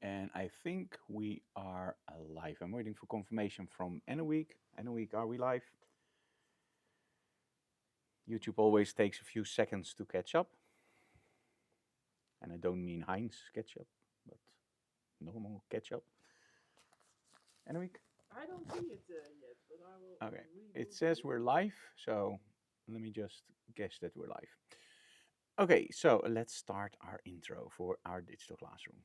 And I think we are live. I'm waiting for confirmation from Enoweek. Enoweek, are we live? YouTube always takes a few seconds to catch up. And I don't mean Heinz ketchup, but normal ketchup. Enoweek? I don't see it yet, but I will Okay, it reboot says this. we're live, so let me just guess that we're live. Okay, so let's start our intro for our digital classroom.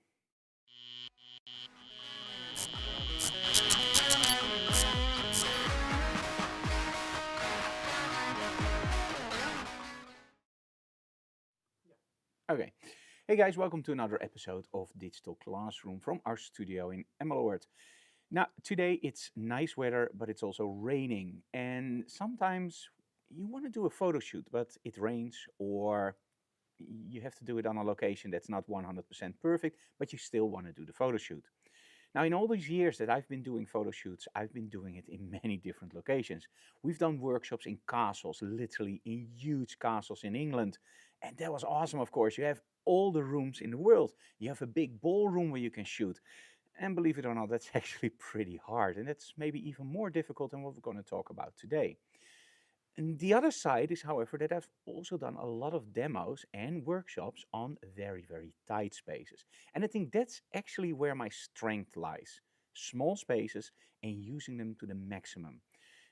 Okay. Hey guys, welcome to another episode of Digital Classroom from our studio in Emmeloord. Now, today it's nice weather, but it's also raining. And sometimes you want to do a photo shoot, but it rains, or you have to do it on a location that's not 100% perfect, but you still want to do the photo shoot. Now, in all these years that I've been doing photo shoots, I've been doing it in many different locations. We've done workshops in castles, literally in huge castles in England. And that was awesome, of course. You have all the rooms in the world. You have a big ballroom where you can shoot. And believe it or not, that's actually pretty hard. And that's maybe even more difficult than what we're going to talk about today. And the other side is, however, that I've also done a lot of demos and workshops on very, very tight spaces. And I think that's actually where my strength lies. Small spaces and using them to the maximum.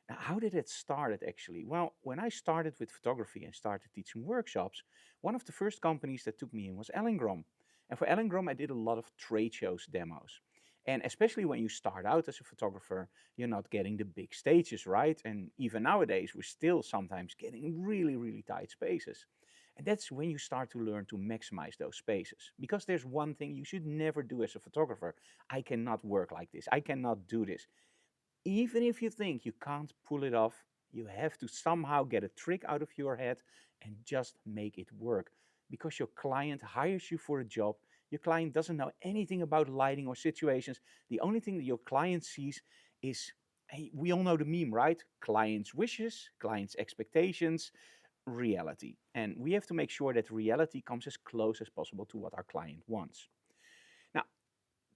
Now, how did it start actually? Well, when I started with photography and started teaching workshops, one of the first companies that took me in was Ellingrom. And for Ellingrom, I did a lot of trade shows demos. And especially when you start out as a photographer, you're not getting the big stages, right? And even nowadays, we're still sometimes getting really, really tight spaces. And that's when you start to learn to maximize those spaces. Because there's one thing you should never do as a photographer. I cannot work like this. I cannot do this. Even if you think you can't pull it off, you have to somehow get a trick out of your head and just make it work. Because your client hires you for a job, your client doesn't know anything about lighting or situations. The only thing that your client sees is, hey, we all know the meme, right? Client's wishes, client's expectations, reality. And we have to make sure that reality comes as close as possible to what our client wants. Now,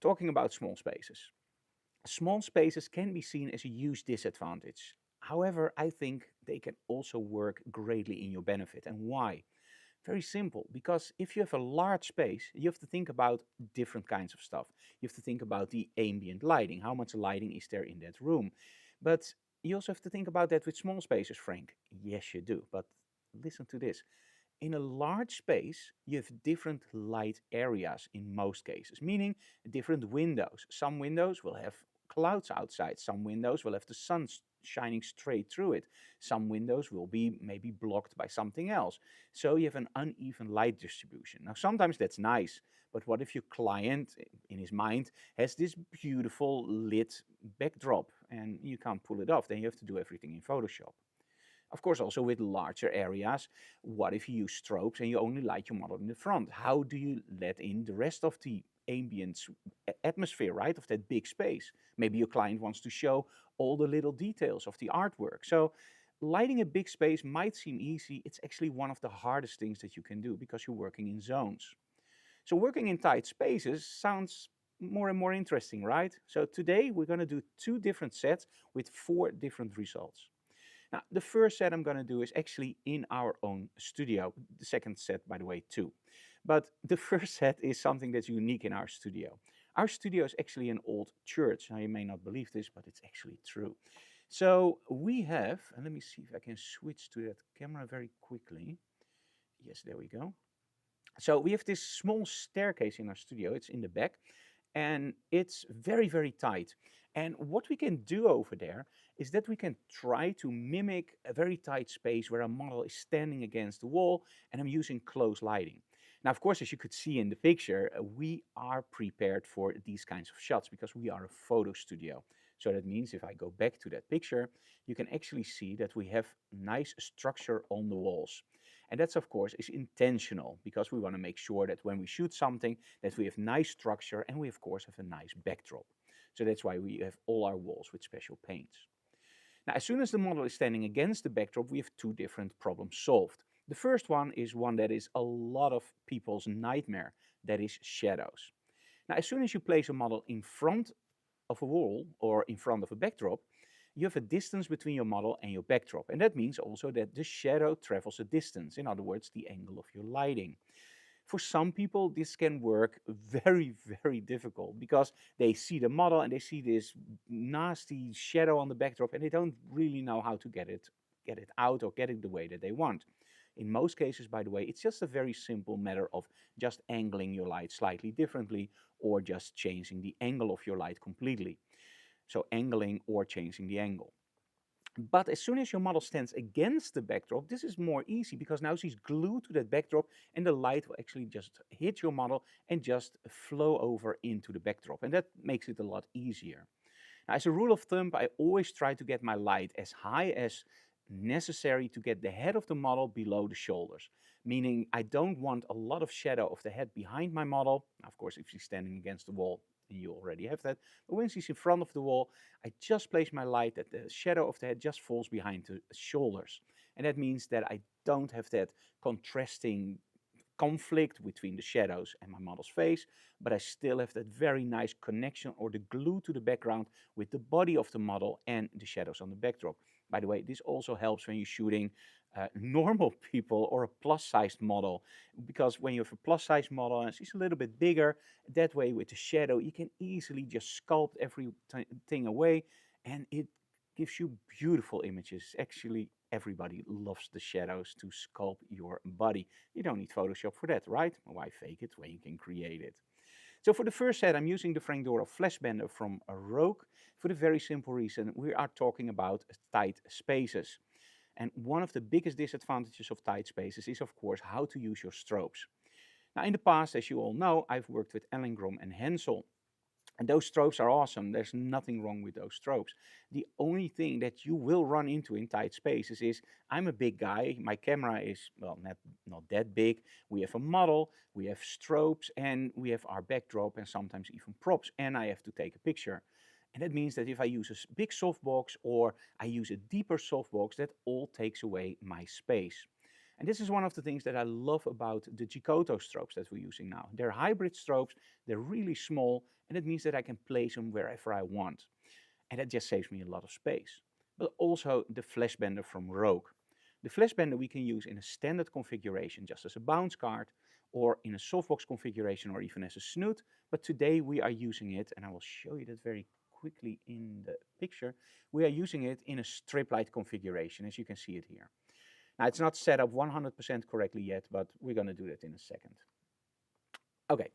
talking about small spaces. Small spaces can be seen as a huge disadvantage. However, I think they can also work greatly in your benefit. And why? Very simple, because if you have a large space, you have to think about different kinds of stuff. You have to think about the ambient lighting. How much lighting is there in that room? But you also have to think about that with small spaces, Frank. Yes, you do. But listen to this. In a large space, you have different light areas in most cases, meaning different windows. Some windows will have clouds outside, some windows will have the sun shining straight through it, some windows will be maybe blocked by something else. So you have an uneven light distribution. Now, sometimes that's nice, but what if your client, in his mind, has this beautiful lit backdrop and you can't pull it off? Then you have to do everything in Photoshop. Of course, also with larger areas, what if you use strobes and you only light your model in the front? How do you let in the rest of the ambient atmosphere, right, of that big space? Maybe your client wants to show all the little details of the artwork. So lighting a big space might seem easy. It's actually one of the hardest things that you can do because you're working in zones. So working in tight spaces sounds more and more interesting, right? So today we're going to do two different sets with four different results. Now, the first set I'm going to do is actually in our own studio. The second set, by the way, too. But the first set is something that's unique in our studio. Our studio is actually an old church. Now, you may not believe this, but it's actually true. So we have, and let me see if I can switch to that camera very quickly. Yes, there we go. So we have this small staircase in our studio. It's in the back and it's very, very tight. And what we can do over there is that we can try to mimic a very tight space where a model is standing against the wall and I'm using close lighting. Now, of course, as you could see in the picture, we are prepared for these kinds of shots because we are a photo studio. So that means if I go back to that picture, you can actually see that we have nice structure on the walls. And that's, of course, is intentional because we want to make sure that when we shoot something, that we have nice structure and we, of course, have a nice backdrop. So that's why we have all our walls with special paints. Now, as soon as the model is standing against the backdrop, we have two different problems solved. The first one is one that is a lot of people's nightmare, that is shadows. Now, as soon as you place a model in front of a wall or in front of a backdrop, you have a distance between your model and your backdrop. And that means also that the shadow travels a distance, in other words, the angle of your lighting. For some people, this can work very, very difficult because they see the model and they see this nasty shadow on the backdrop and they don't really know how to get it out or get it the way that they want. In most cases, by the way, it's just a very simple matter of just angling your light slightly differently or just changing the angle of your light completely. So angling or changing the angle. But as soon as your model stands against the backdrop, this is more easy because now she's glued to that backdrop and the light will actually just hit your model and just flow over into the backdrop. And that makes it a lot easier. Now, as a rule of thumb, I always try to get my light as high as necessary to get the head of the model below the shoulders. Meaning I don't want a lot of shadow of the head behind my model. Now, of course, if she's standing against the wall, you already have that. But when she's in front of the wall, I just place my light that the shadow of the head just falls behind the shoulders. And that means that I don't have that contrasting conflict between the shadows and my model's face, but I still have that very nice connection or the glue to the background with the body of the model and the shadows on the backdrop. By the way, this also helps when you're shooting normal people or a plus-sized model, because when you have a plus-sized model and she's a little bit bigger, that way with the shadow you can easily just sculpt everything away and it gives you beautiful images. Actually, everybody loves the shadows to sculpt your body. You don't need Photoshop for that, right? Why fake it when you can create it? So for the first set, I'm using the Frangdoro Flash Bender from Rogue for the very simple reason we are talking about tight spaces. And one of the biggest disadvantages of tight spaces is, of course, how to use your strobes. Now, in the past, as you all know, I've worked with Ellingram and Hensel. And those strobes are awesome. There's nothing wrong with those strobes. The only thing that you will run into in tight spaces is I'm a big guy. My camera is, well, not that big. We have a model, we have strobes, and we have our backdrop and sometimes even props. And I have to take a picture. And that means that if I use a big softbox or I use a deeper softbox, that all takes away my space. And this is one of the things that I love about the Geekoto strobes that we're using now. They're hybrid strobes, they're really small, and it means that I can place them wherever I want. And that just saves me a lot of space. But also the Flash Bender from Rogue. The Flash Bender we can use in a standard configuration, just as a bounce card, or in a softbox configuration, or even as a snoot. But today we are using it, and I will show you that very quickly in the picture. We are using it in a strip light configuration, as you can see it here. Now, it's not set up 100% correctly yet, but we're going to do that in a second. Okay,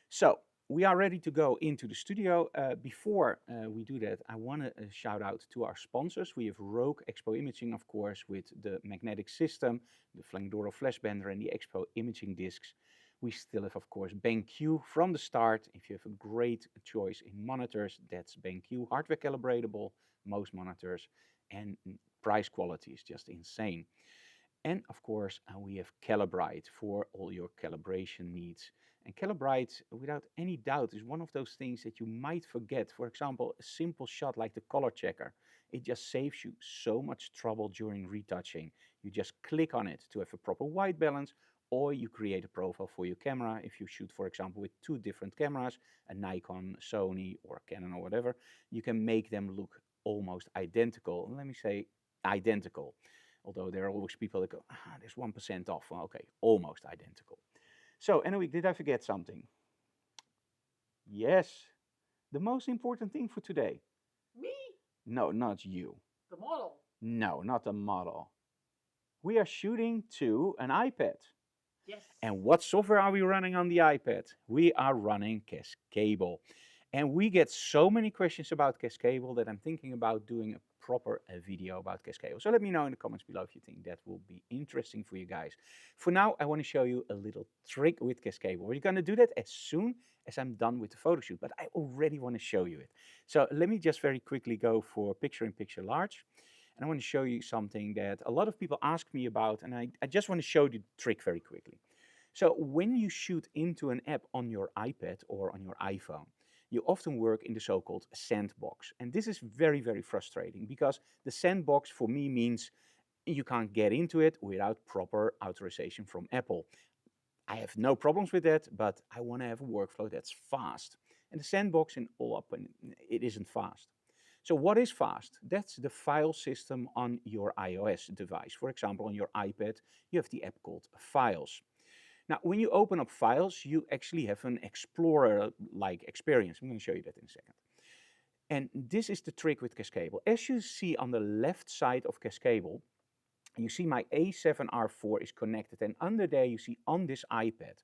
so we are ready to go into the studio. Before we do that, I want to shout out to our sponsors. We have Rogue Expo Imaging, of course, with the magnetic system, the Frangdoro Flash Bender, and the Expo Imaging discs. We still have, of course, BenQ from the start. If you have a great choice in monitors, that's BenQ, hardware calibratable, most monitors, and price quality is just insane. And of course, we have Calibrite for all your calibration needs. And Calibrite, without any doubt, is one of those things that you might forget. For example, a simple shot like the color checker. It just saves you so much trouble during retouching. You just click on it to have a proper white balance, or you create a profile for your camera. If you shoot, for example, with two different cameras, a Nikon, Sony, or Canon, or whatever, you can make them look almost identical. Let me say identical. Although there are always people that go, there's 1% off. Well, okay, almost identical. So anyway, did I forget something? Yes, the most important thing for today. Me? No, not you. The model. No, not the model. We are shooting to an iPad. Yes. And what software are we running on the iPad? We are running Cascable. And we get so many questions about Cascable that I'm thinking about doing a proper video about Cascable. So let me know in the comments below if you think that will be interesting for you guys. For now, I want to show you a little trick with Cascable. We're going to do that as soon as I'm done with the photoshoot, but I already want to show you it. So let me just very quickly go for picture-in-picture large. And I want to show you something that a lot of people ask me about, and I just want to show you the trick very quickly. So when you shoot into an app on your iPad or on your iPhone, you often work in the so-called sandbox. And this is very, very frustrating because the sandbox for me means you can't get into it without proper authorization from Apple. I have no problems with that, but I want to have a workflow that's fast. And the sandbox in all up, it isn't fast. So what is fast? That's the file system on your iOS device. For example, on your iPad, you have the app called Files. Now, when you open up Files, you actually have an Explorer-like experience. I'm going to show you that in a second. And this is the trick with Cascable. As you see on the left side of Cascable, you see my A7R4 is connected, and under there you see on this iPad.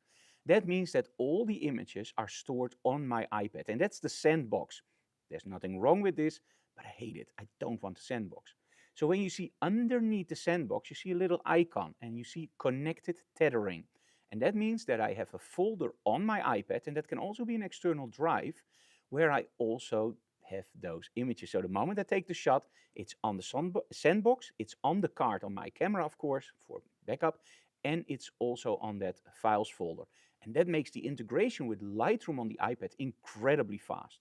That means that all the images are stored on my iPad, and that's the sandbox. There's nothing wrong with this, but I hate it. I don't want the sandbox. So when you see underneath the sandbox, you see a little icon, and you see connected tethering. And that means that I have a folder on my iPad, and that can also be an external drive, where I also have those images. So the moment I take the shot, it's on the sandbox, it's on the card on my camera, of course, for backup, and it's also on that files folder. And that makes the integration with Lightroom on the iPad incredibly fast.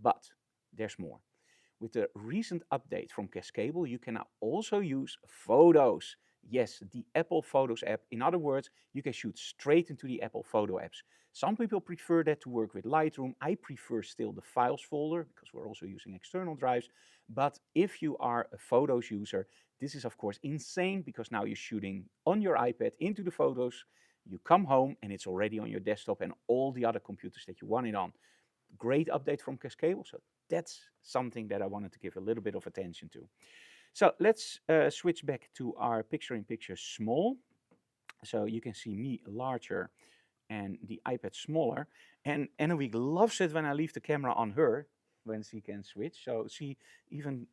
But there's more. With the recent update from Cascable, you can now also use photos. Yes, the Apple Photos app. In other words, you can shoot straight into the Apple Photo apps. Some people prefer that to work with Lightroom. I prefer still the files folder because we're also using external drives. But if you are a Photos user, this is of course insane because now you're shooting on your iPad into the photos. You come home and it's already on your desktop and all the other computers that you want it on. Great update from Cascable. So that's something that I wanted to give a little bit of attention to. So let's switch back to our picture-in-picture small. So you can see me larger and the iPad smaller. And Anouk loves it when I leave the camera on her when she can switch. So she even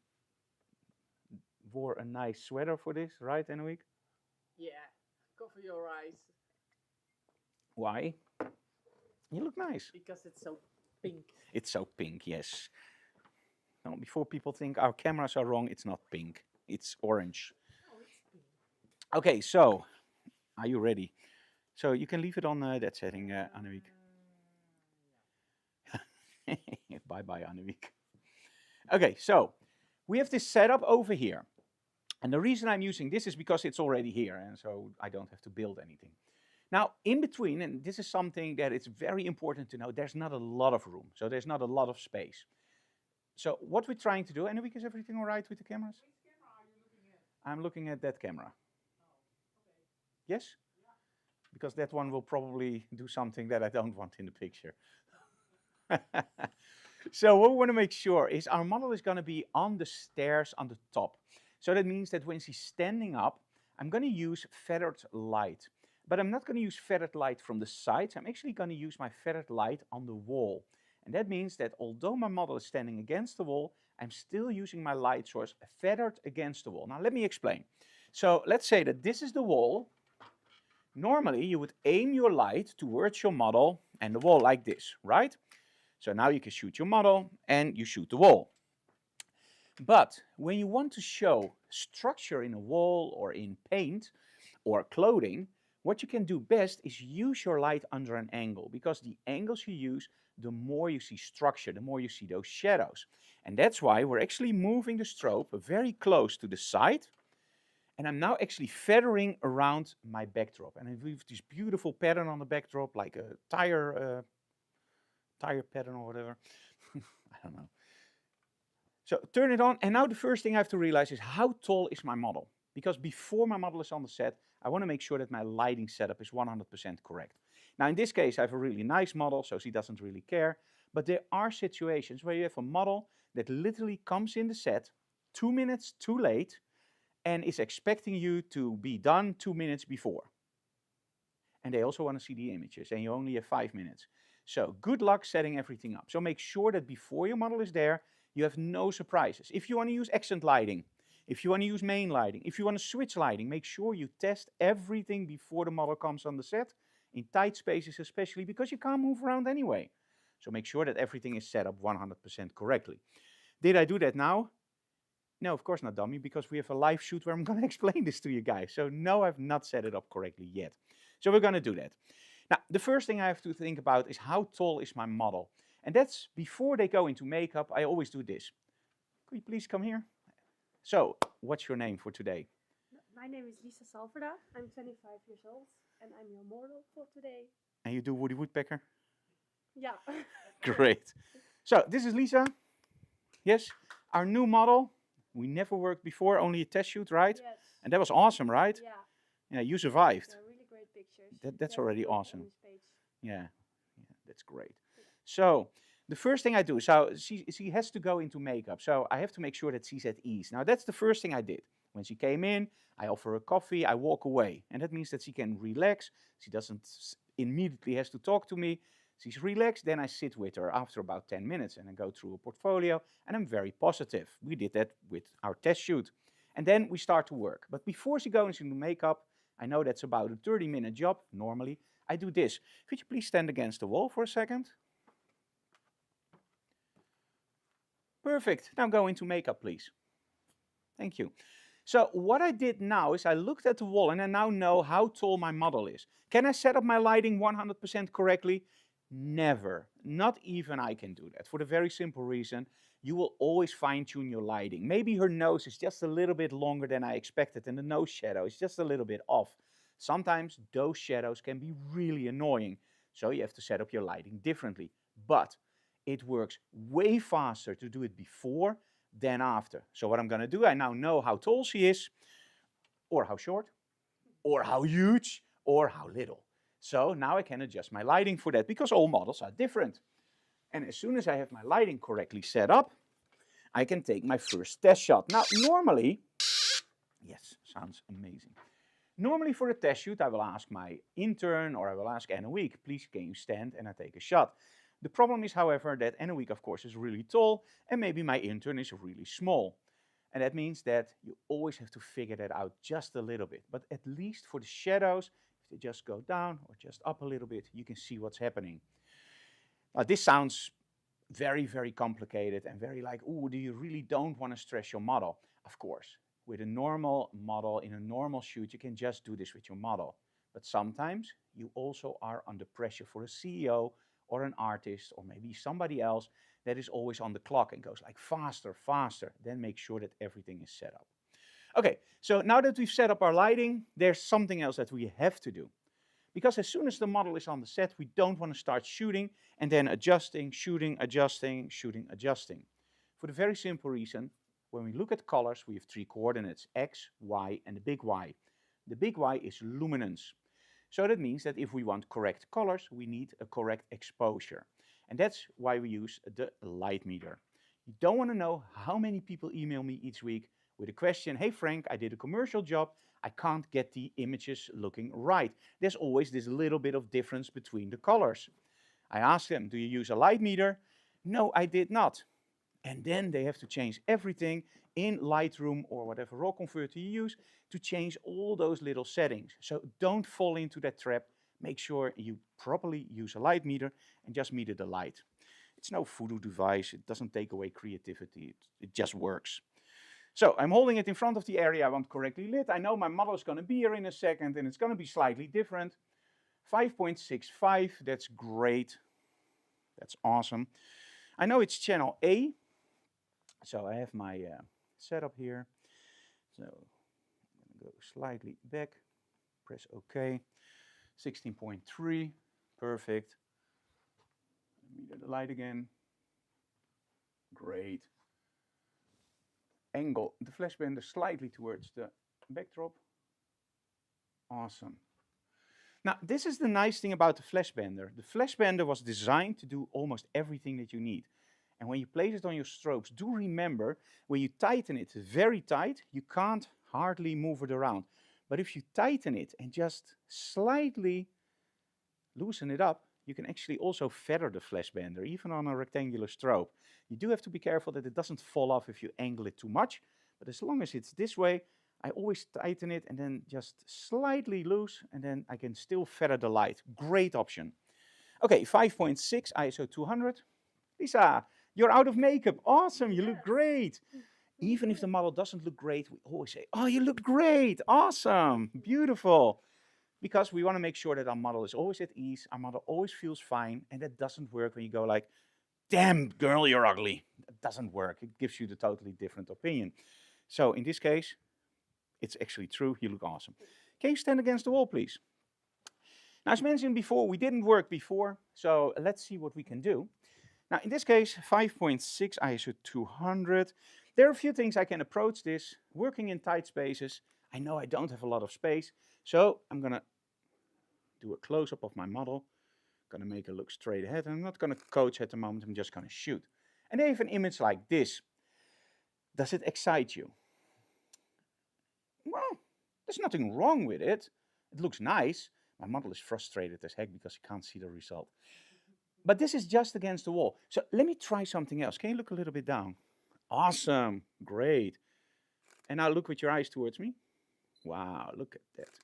wore a nice sweater for this, right, Anouk? Yeah, cover your eyes Why? You look nice. because it's so pink. It's so pink, yes. Now, before people think our cameras are wrong, it's not pink. It's orange. Oh, it's pink. Okay, so are you ready? So you can leave it on that setting, Anouk. Bye-bye, Anouk. Okay, so we have this setup over here. And the reason I'm using this is because it's already here, and so I don't have to build anything. Now, in between, and this is something that it's very important to know, there's not a lot of room, so there's not a lot of space. So what we're trying to do, Anouk, is everything all right with the cameras? Which camera are you looking at? I'm looking at that camera. Oh, okay. Yes? Yeah. Because that one will probably do something that I don't want in the picture. So what we want to make sure is our model is going to be on the stairs on the top. So that means that when she's standing up, I'm going to use feathered light. But I'm not going to use feathered light from the sides. I'm actually going to use my feathered light on the wall. And that means that although my model is standing against the wall, I'm still using my light source feathered against the wall. Now let me explain. So let's say that this is the wall. Normally you would aim your light towards your model and the wall like this, right? So now you can shoot your model and you shoot the wall. But when you want to show structure in a wall or in paint or clothing, what you can do best is use your light under an angle, because the angles you use, the more you see structure, the more you see those shadows. And that's why we're actually moving the strobe very close to the side. And I'm now actually feathering around my backdrop. And I have this beautiful pattern on the backdrop, like a tire pattern or whatever. I don't know. So turn it on, and now the first thing I have to realize is how tall is my model? Because before my model is on the set, I want to make sure that my lighting setup is 100% correct. Now in this case, I have a really nice model, so she doesn't really care. But there are situations where you have a model that literally comes in the set 2 minutes too late and is expecting you to be done 2 minutes before. And they also want to see the images, and you only have 5 minutes. So good luck setting everything up. So make sure that before your model is there, you have no surprises. If you want to use accent lighting, if you want to use main lighting, if you want to switch lighting, make sure you test everything before the model comes on the set, in tight spaces especially, because you can't move around anyway. So make sure that everything is set up 100% correctly. Did I do that now? No, of course not, dummy, because we have a live shoot where I'm going to explain this to you guys. So no, I've not set it up correctly yet. So we're going to do that. Now, the first thing I have to think about is how tall is my model? And that's before they go into makeup, I always do this. Could you please come here? So, what's your name for today? My name is Lisa Salverda. I'm 25 years old and I'm your model for today. And you do Woody Woodpecker? Yeah. Great. So this is Lisa. Yes, our new model. We never worked before, only a test shoot, right? Yes. And that was awesome, right? Yeah. Yeah, you survived. They're really great pictures. That's You have already to look awesome. on this page. Yeah, that's great. So the first thing I do, so she has to go into makeup. So I have to make sure that she's at ease. Now that's the first thing I did. When she came in, I offer her coffee, I walk away. And that means that she can relax. She doesn't immediately has to talk to me. She's relaxed, then I sit with her after about 10 minutes and I go through a portfolio and I'm very positive. We did that with our test shoot. And then we start to work. But before she goes into makeup, I know that's about a 30-minute job normally. I do this. Could you please stand against the wall for a second? Perfect. Now go into makeup, please. Thank you. So what I did now is I looked at the wall and I now know how tall my model is. Can I set up my lighting 100% correctly? Never. Not even I can do that for the very simple reason you will always fine-tune your lighting. Maybe her nose is just a little bit longer than I expected and the nose shadow is just a little bit off. Sometimes those shadows can be really annoying, so you have to set up your lighting differently. But it works way faster to do it before than after. So what I'm going to do, I now know how tall she is, or how short, or how huge, or how little. So now I can adjust my lighting for that because all models are different. And as soon as I have my lighting correctly set up, I can take my first test shot. Now normally, yes, sounds amazing. Normally for a test shoot, I will ask my intern or I will ask Anna Week, please can you stand and I take a shot. The problem is, however, that Anna Week, of course, is really tall and maybe my intern is really small. And that means that you always have to figure that out just a little bit. But at least for the shadows, if they just go down or just up a little bit, you can see what's happening. Now, this sounds very, very complicated and very like, oh, do you really don't want to stress your model? Of course, with a normal model in a normal shoot, you can just do this with your model. But sometimes you also are under pressure for a CEO or an artist or maybe somebody else that is always on the clock and goes like faster, faster. Then make sure that everything is set up. Okay, so now that we've set up our lighting, there's something else that we have to do. Because as soon as the model is on the set, we don't want to start shooting and then adjusting, shooting, adjusting, shooting, adjusting. For the very simple reason, when we look at colors, we have three coordinates, X, Y, and the big Y. The big Y is luminance. So that means that if we want correct colors, we need a correct exposure. And that's why we use the light meter. You don't want to know how many people email me each week with a question, hey Frank, I did a commercial job, I can't get the images looking right. There's always this little bit of difference between the colors. I ask them, do you use a light meter? No, I did not. And then they have to change everything in Lightroom or whatever raw converter you use to change all those little settings. So don't fall into that trap. Make sure you properly use a light meter and just meter the light. It's no voodoo device. It doesn't take away creativity. It just works. So I'm holding it in front of the area I want correctly lit. I know my model is going to be here in a second and it's going to be slightly different. 5.65, that's great. That's awesome. I know it's channel A. So I have my setup here. So I'm going to go slightly back, press OK. 16.3, perfect. Meter the light again. Great. Angle the flash bender slightly towards the backdrop. Awesome. Now, this is the nice thing about the flash bender. The flash bender was designed to do almost everything that you need. And when you place it on your strobes, do remember, when you tighten it very tight, you can't hardly move it around. But if you tighten it and just slightly loosen it up, you can actually also feather the flash bender, even on a rectangular strobe. You do have to be careful that it doesn't fall off if you angle it too much. But as long as it's this way, I always tighten it and then just slightly loose, and then I can still feather the light. Great option. Okay, 5.6 ISO 200. Lisa, you're out of makeup. Awesome, you look great. Even if the model doesn't look great, we always say, oh, you look great. Awesome, beautiful. Because we want to make sure that our model is always at ease, our model always feels fine, and that doesn't work when you go like, damn, girl, you're ugly. That doesn't work. It gives you the totally different opinion. So in this case, it's actually true. You look awesome. Can you stand against the wall, please? Now, as mentioned before, we didn't work before, so let's see what we can do. Now, in this case, 5.6 ISO 200. There are a few things I can approach this. Working in tight spaces, I know I don't have a lot of space, so I'm going to do a close-up of my model. Going to make it look straight ahead. I'm not going to coach at the moment, I'm just going to shoot. And they have an image like this. Does it excite you? Well, there's nothing wrong with it. It looks nice. My model is frustrated as heck because he can't see the result. But this is just against the wall. So let me try something else. Can you look a little bit down? Awesome, great. And now look with your eyes towards me. Wow, look at that.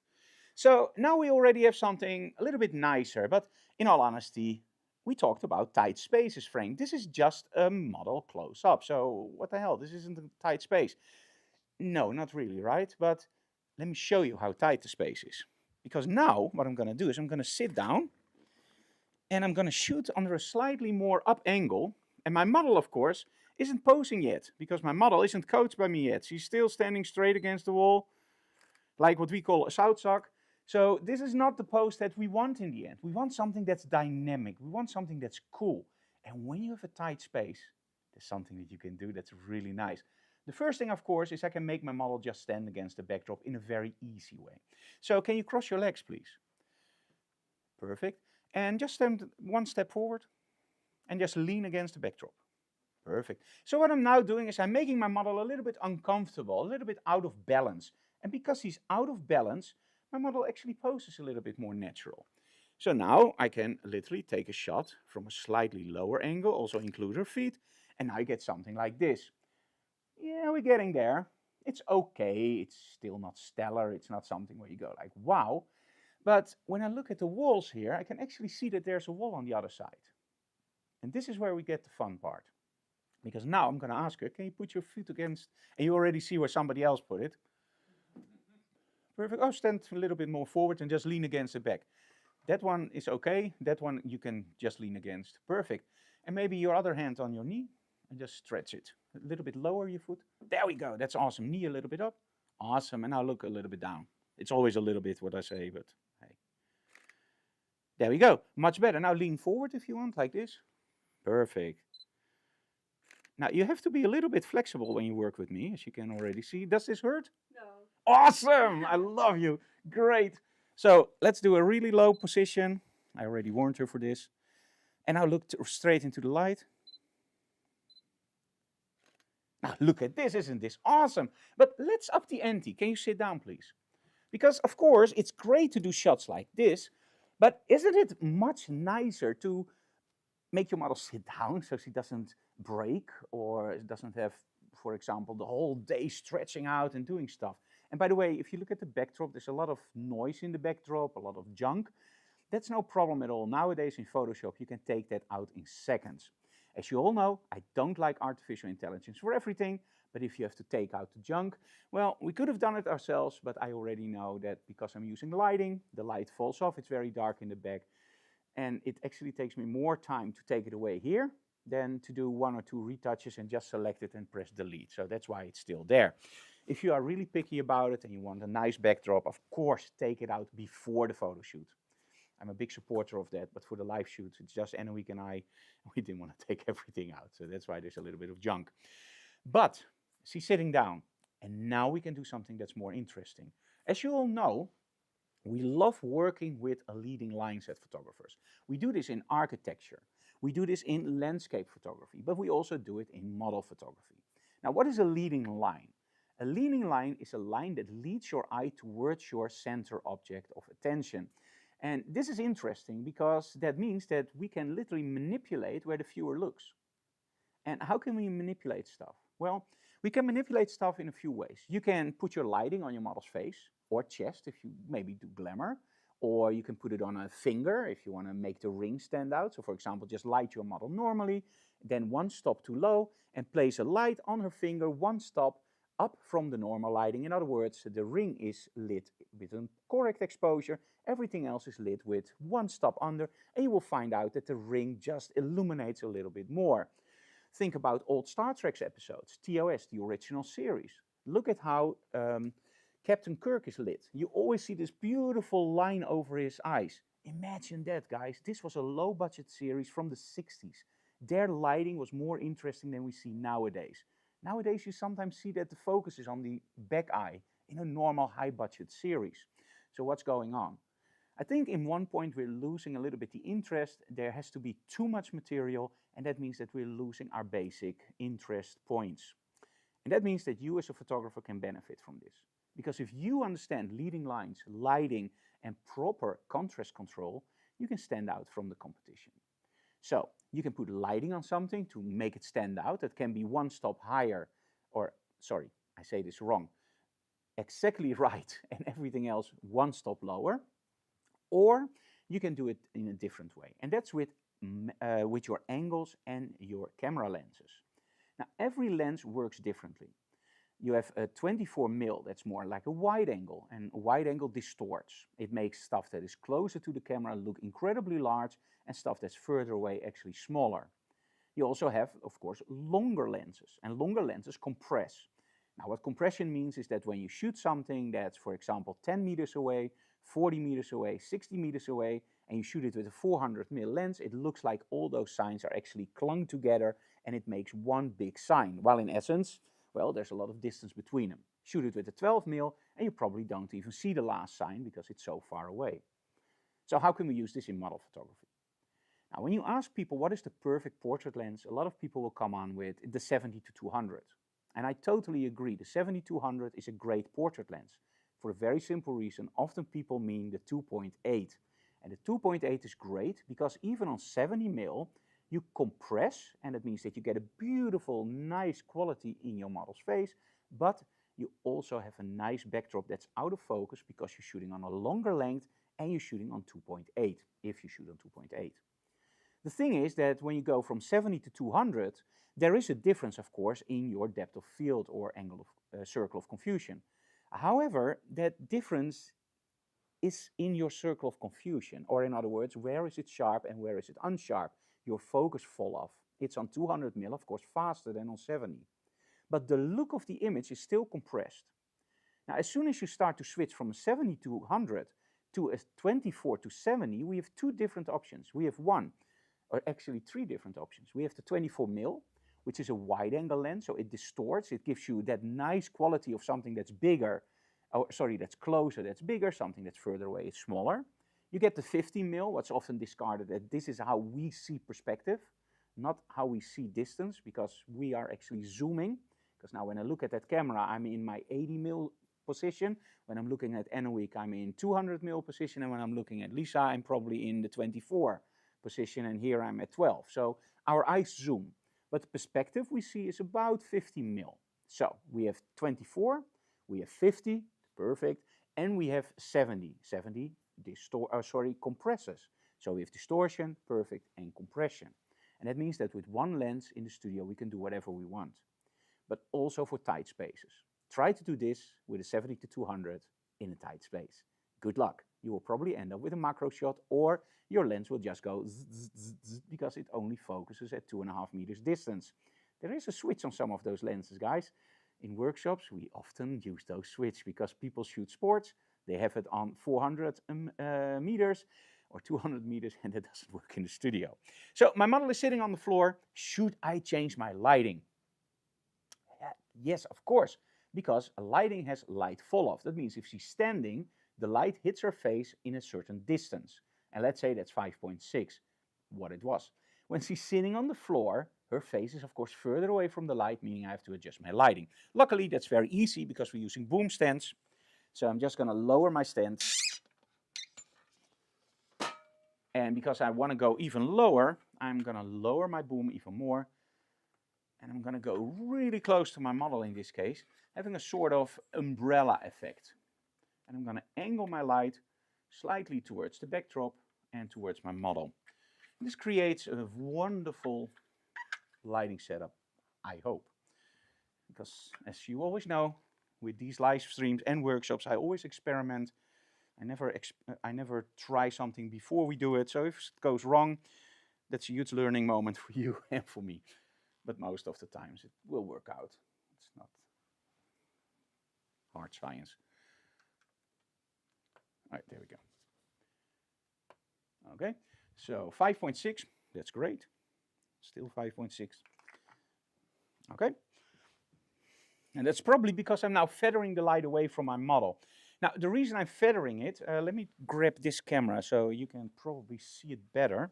So now we already have something a little bit nicer, but in all honesty, we talked about tight spaces, Frank. This is just a model close up. So what the hell, this isn't a tight space. No, not really, right? But let me show you how tight the space is. Because now what I'm going to do is I'm going to sit down and I'm going to shoot under a slightly more up angle. And my model, of course, isn't posing yet because my model isn't coached by me yet. She's still standing straight against the wall, like what we call a south sock. So this is not the pose that we want in the end. We want something that's dynamic. We want something that's cool. And when you have a tight space, there's something that you can do that's really nice. The first thing, of course, is I can make my model just stand against the backdrop in a very easy way. So can you cross your legs, please? Perfect. And just stand one step forward and just lean against the backdrop. Perfect. So what I'm now doing is I'm making my model a little bit uncomfortable, a little bit out of balance. And because he's out of balance, my model actually poses a little bit more natural. So now I can literally take a shot from a slightly lower angle, also include her feet, and I get something like this. Yeah, we're getting there. It's okay, it's still not stellar, it's not something where you go like, wow. But when I look at the walls here, I can actually see that there's a wall on the other side. And this is where we get the fun part. Because now I'm going to ask her, can you put your feet against, and you already see where somebody else put it. Perfect. Oh, stand a little bit more forward and just lean against the back. That one is okay. That one you can just lean against. Perfect. And maybe your other hand on your knee and just stretch it. A little bit lower your foot. There we go. That's awesome. Knee a little bit up. Awesome. And now look a little bit down. It's always a little bit what I say, but hey. There we go. Much better. Now lean forward if you want, like this. Perfect. Now you have to be a little bit flexible when you work with me, as you can already see. Does this hurt? No. Awesome! I love you. Great. So let's do a really low position. I already warned her for this. And now look straight into the light. Now look at this, isn't this awesome? But let's up the ante. Can you sit down, please? Because of course it's great to do shots like this, but isn't it much nicer to make your model sit down so she doesn't break or doesn't have, for example, the whole day stretching out and doing stuff. And by the way, if you look at the backdrop, there's a lot of noise in the backdrop, a lot of junk. That's no problem at all. Nowadays in Photoshop, you can take that out in seconds. As you all know, I don't like artificial intelligence for everything, but if you have to take out the junk, well, we could have done it ourselves, but I already know that because I'm using lighting, the light falls off, it's very dark in the back, and it actually takes me more time to take it away here than to do one or two retouches and just select it and press delete. So that's why it's still there. If you are really picky about it and you want a nice backdrop, of course, take it out before the photo shoot. I'm a big supporter of that, but for the live shoots, it's just Anouk and I, we didn't want to take everything out. So that's why there's a little bit of junk. But she's sitting down, and now we can do something that's more interesting. As you all know, we love working with a leading line set photographers. We do this in architecture. We do this in landscape photography, but we also do it in model photography. Now, what is a leading line? A leading line is a line that leads your eye towards your center object of attention. And this is interesting because that means that we can literally manipulate where the viewer looks. And how can we manipulate stuff? Well, we can manipulate stuff in a few ways. You can put your lighting on your model's face or chest if you maybe do glamour, or you can put it on a finger if you want to make the ring stand out. So for example, just light your model normally, then one stop too low and place a light on her finger one stop up from the normal lighting. In other words, the ring is lit with a correct exposure, everything else is lit with one stop under, and you will find out that the ring just illuminates a little bit more. Think about old Star Trek episodes, TOS, the original series. Look at how Captain Kirk is lit. You always see this beautiful line over his eyes. Imagine that, guys. This was a low-budget series from the 60s. Their lighting was more interesting than we see nowadays. Nowadays, you sometimes see that the focus is on the back eye in a normal high-budget series. So what's going on? I think in one point we're losing a little bit the interest. There has to be too much material, and that means that we're losing our basic interest points. And that means that you as a photographer can benefit from this. Because if you understand leading lines, lighting, and proper contrast control, you can stand out from the competition. So you can put lighting on something to make it stand out. That can be one stop higher, or sorry, I say this wrong, exactly right, and everything else one stop lower. Or you can do it in a different way, and that's with your angles and your camera lenses. Now, every lens works differently. You have a 24mm, that's more like a wide angle, and a wide angle distorts. It makes stuff that is closer to the camera look incredibly large, and stuff that's further away actually smaller. You also have, of course, longer lenses, and longer lenses compress. Now, what compression means is that when you shoot something that's, for example, 10 meters away, 40 meters away, 60 meters away, and you shoot it with a 400mm lens, it looks like all those signs are actually clung together, and it makes one big sign, while in essence, well, there's a lot of distance between them. Shoot it with a 12mm, and you probably don't even see the last sign because it's so far away. So how can we use this in model photography? Now, when you ask people what is the perfect portrait lens, a lot of people will come on with the 70-200. And I totally agree, the 70-200 is a great portrait lens. For a very simple reason, often people mean the 2.8. And the 2.8 is great because even on 70mm, you compress, and that means that you get a beautiful, nice quality in your model's face, but you also have a nice backdrop that's out of focus because you're shooting on a longer length and you're shooting on 2.8, if you shoot on 2.8. The thing is that when you go from 70 to 200, there is a difference, of course, in your depth of field or angle of circle of confusion. However, that difference is in your circle of confusion, or in other words, where is it sharp and where is it unsharp? Your focus fall off. It's on 200mm, of course, faster than on 70. But the look of the image is still compressed. Now, as soon as you start to switch from a 70 to 100 to a 24 to 70, we have two different options. We have one, or actually three different options. We have the 24mm, which is a wide angle lens, so it distorts. It gives you that nice quality of something that's bigger, that's closer, that's bigger, something that's further away is smaller. You get the 50mm, what's often discarded, that this is how we see perspective, not how we see distance, because we are actually zooming. Because now when I look at that camera, I'm in my 80mm position. When I'm looking at Anouk, I'm in 200mm position. And when I'm looking at Lisa, I'm probably in the 24 position, and here I'm at 12. So our eyes zoom. But the perspective we see is about 50mm. So we have 24, we have 50, perfect, and we have 70. 70 compresses. So we have distortion, perfect, and compression. And that means that with one lens in the studio, we can do whatever we want. But also for tight spaces. Try to do this with a 70 to 200 in a tight space. Good luck. You will probably end up with a macro shot, or your lens will just go zzz, zzz, zzz, zzz, because it only focuses at 2.5 meters distance. There is a switch on some of those lenses, guys. In workshops, we often use those switch because people shoot sports. They have it on 400 meters or 200 meters, and that doesn't work in the studio. So my model is sitting on the floor. Should I change my lighting? Yes, of course, because a lighting has light fall off. That means if she's standing, the light hits her face in a certain distance. And let's say that's 5.6, what it was. When she's sitting on the floor, her face is of course further away from the light, meaning I have to adjust my lighting. Luckily, that's very easy because we're using boom stands. So I'm just going to lower my stand. And because I want to go even lower, I'm going to lower my boom even more. And I'm going to go really close to my model in this case, having a sort of umbrella effect. And I'm going to angle my light slightly towards the backdrop and towards my model. This creates a wonderful lighting setup, I hope. Because as you always know, with these live streams and workshops, I always experiment. I never try something before we do it. So if it goes wrong, that's a huge learning moment for you and for me. But most of the times it will work out. It's not hard science. right, there we go. Okay, so 5.6, that's great. Still 5.6. Okay. And that's probably because I'm now feathering the light away from my model. Now, the reason I'm feathering it, let me grab this camera so you can probably see it better.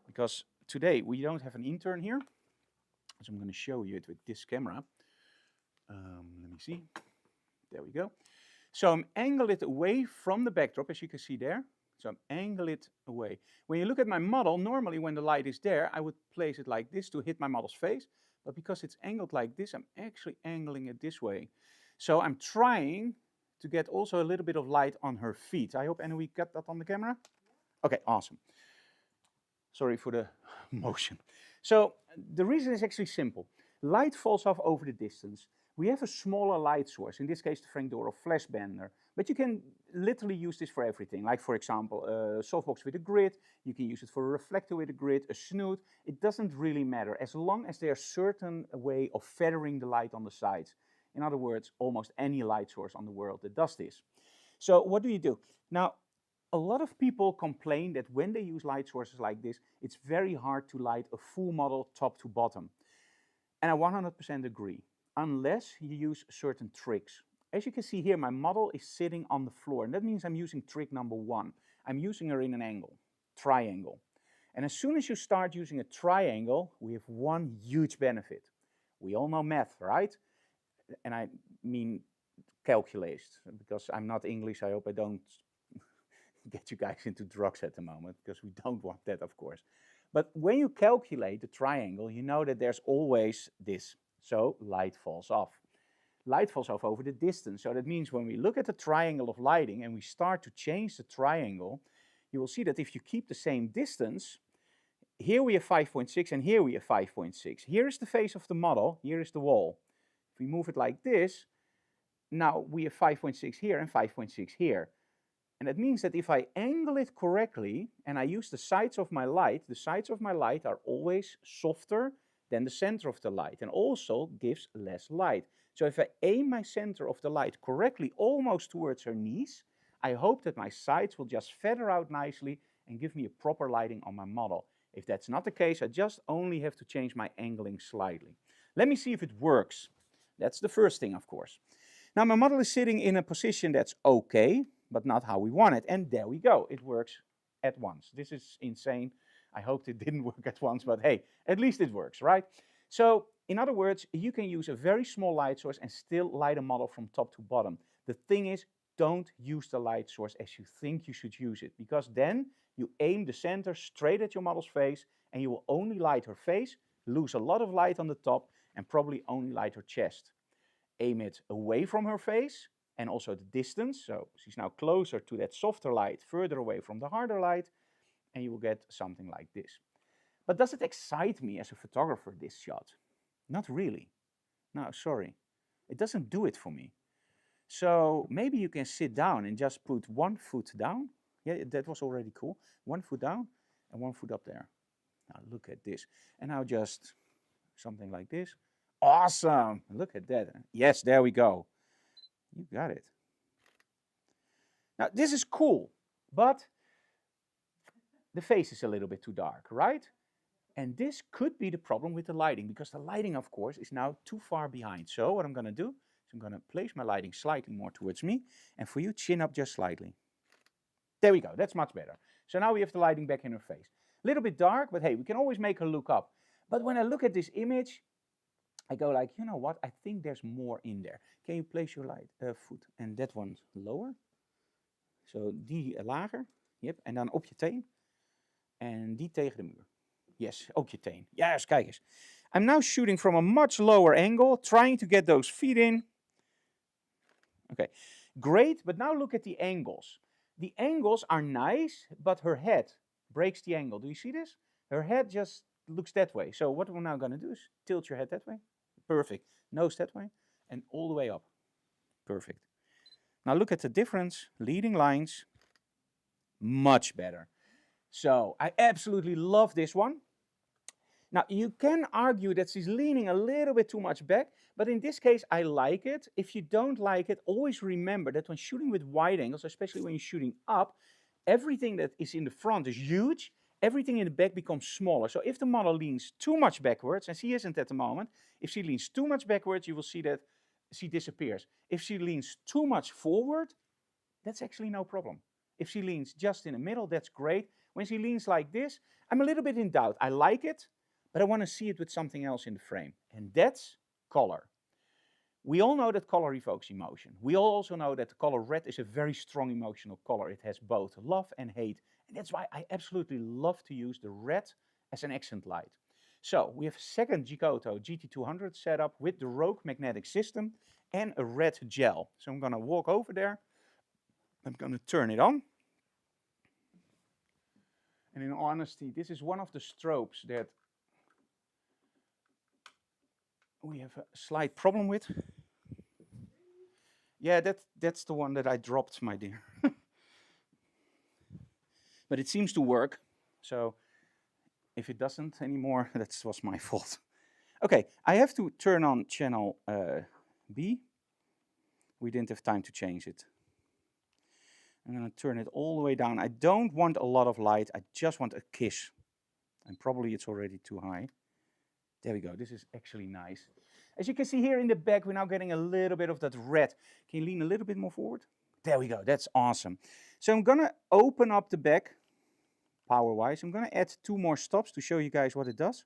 Because today we don't have an intern here. So I'm going to show you it with this camera. Let me see. There we go. So I'm angled it away from the backdrop, as you can see there. So I'm angle it away. When you look at my model, normally when the light is there, I would place it like this to hit my model's face. But because it's angled like this, I'm actually angling it this way. So I'm trying to get also a little bit of light on her feet. I hope Anne got that on the camera. Okay, awesome. Sorry for the motion. So the reason is actually simple. Light falls off over the distance. We have a smaller light source, in this case the Frank Doro flash bender, but you can literally use this for everything. Like for example, a softbox with a grid, you can use it for a reflector with a grid, a snoot. It doesn't really matter as long as there's a certain way of feathering the light on the sides. In other words, almost any light source on the world that does this. So what do? Now, a lot of people complain that when they use light sources like this, it's very hard to light a full model top to bottom. And I 100% agree, unless you use certain tricks. As you can see here, my model is sitting on the floor, and that means I'm using trick number 1. I'm using her in an angle, triangle. And as soon as you start using a triangle, we have one huge benefit. We all know math, right? And I mean calculate, because I'm not English. I hope I don't get you guys into drugs at the moment, because we don't want that, of course. But when you calculate the triangle, you know that there's always this. So light falls off. Light falls off over the distance. So that means when we look at the triangle of lighting and we start to change the triangle, you will see that if you keep the same distance, here we have 5.6 and here we have 5.6. Here is the face of the model, here is the wall. If we move it like this, now we have 5.6 here and 5.6 here. And that means that if I angle it correctly and I use the sides of my light are always softer than the center of the light and also gives less light. So if I aim my center of the light correctly almost towards her knees, I hope that my sides will just feather out nicely and give me a proper lighting on my model. If that's not the case, I just only have to change my angling slightly. Let me see if it works. That's the first thing, of course. Now my model is sitting in a position that's okay, but not how we want it. And there we go. It works at once. This is insane. I hoped it didn't work at once, but hey, at least it works, right? So in other words, you can use a very small light source and still light a model from top to bottom. The thing is, don't use the light source as you think you should use it, because then you aim the center straight at your model's face and you will only light her face, lose a lot of light on the top, and probably only light her chest. Aim it away from her face and also the distance. So she's now closer to that softer light, further away from the harder light, and you will get something like this. But does it excite me as a photographer, this shot? Not really. No, sorry. It doesn't do it for me. So maybe you can sit down and just put 1 foot down. Yeah, that was already cool. 1 foot down and 1 foot up there. Now look at this. And now just something like this. Awesome. Look at that. Yes, there we go. You got it. Now this is cool, but the face is a little bit too dark, right? And this could be the problem with the lighting, because the lighting, of course, is now too far behind. So what I'm going to do is I'm going to place my lighting slightly more towards me, and for you, chin up just slightly. There we go. That's much better. So now we have the lighting back in her face. A little bit dark, but hey, we can always make her look up. But when I look at this image, I go like, you know what? I think there's more in there. Can you place your foot and that one lower? So die lager. Yep. En dan op je teen. En die tegen de muur. Yes, ook je teen. Yes, kijk eens. I'm now shooting from a much lower angle, trying to get those feet in. Okay, great, but now look at the angles. The angles are nice, but her head breaks the angle. Do you see this? Her head just looks that way. So what we're now going to do is tilt your head that way. Perfect. Nose that way and all the way up. Perfect. Now look at the difference. Leading lines, much better. So I absolutely love this one. Now, you can argue that she's leaning a little bit too much back, but in this case, I like it. If you don't like it, always remember that when shooting with wide angles, especially when you're shooting up, everything that is in the front is huge, everything in the back becomes smaller. So if the model leans too much backwards, and she isn't at the moment, if she leans too much backwards, you will see that she disappears. If she leans too much forward, that's actually no problem. If she leans just in the middle, that's great. When she leans like this, I'm a little bit in doubt. I like it, but I want to see it with something else in the frame, and that's color. We all know that color evokes emotion. We all also know that the color red is a very strong emotional color. It has both love and hate, and that's why I absolutely love to use the red as an accent light. So we have a second Geekoto GT200 setup with the Rogue magnetic system and a red gel. So I'm going to walk over there. I'm going to turn it on. And in all honesty, this is one of the strobes that we have a slight problem with. Yeah, that's the one that I dropped, my dear. But it seems to work. So if it doesn't anymore, that was my fault. Okay, I have to turn on channel B. We didn't have time to change it. I'm going to turn it all the way down. I don't want a lot of light. I just want a kiss. And probably it's already too high. There we go. This is actually nice. As you can see here in the back, we're now getting a little bit of that red. Can you lean a little bit more forward? There we go. That's awesome. So I'm going to open up the back power-wise. I'm going to add 2 more stops to show you guys what it does.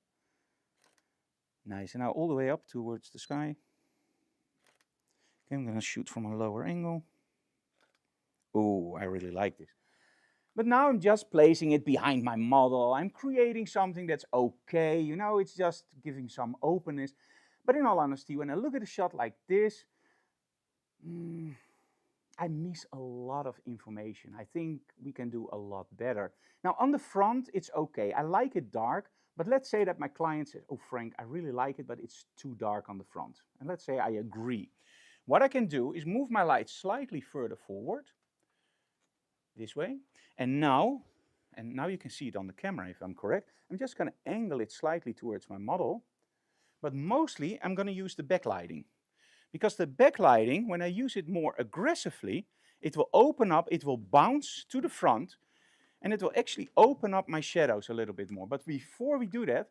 Nice. And now all the way up towards the sky. Okay, I'm going to shoot from a lower angle. Oh, I really like this. But now I'm just placing it behind my model. I'm creating something that's okay. You know, it's just giving some openness. But in all honesty, when I look at a shot like this, I miss a lot of information. I think we can do a lot better. Now on the front, it's okay. I like it dark, but let's say that my client says, oh Frank, I really like it, but it's too dark on the front. And let's say I agree. What I can do is move my light slightly further forward, this way. And now you can see it on the camera if I'm correct. I'm just going to angle it slightly towards my model. But mostly I'm going to use the backlighting. Because the backlighting, when I use it more aggressively, it will open up, it will bounce to the front, and it will actually open up my shadows a little bit more. But before we do that,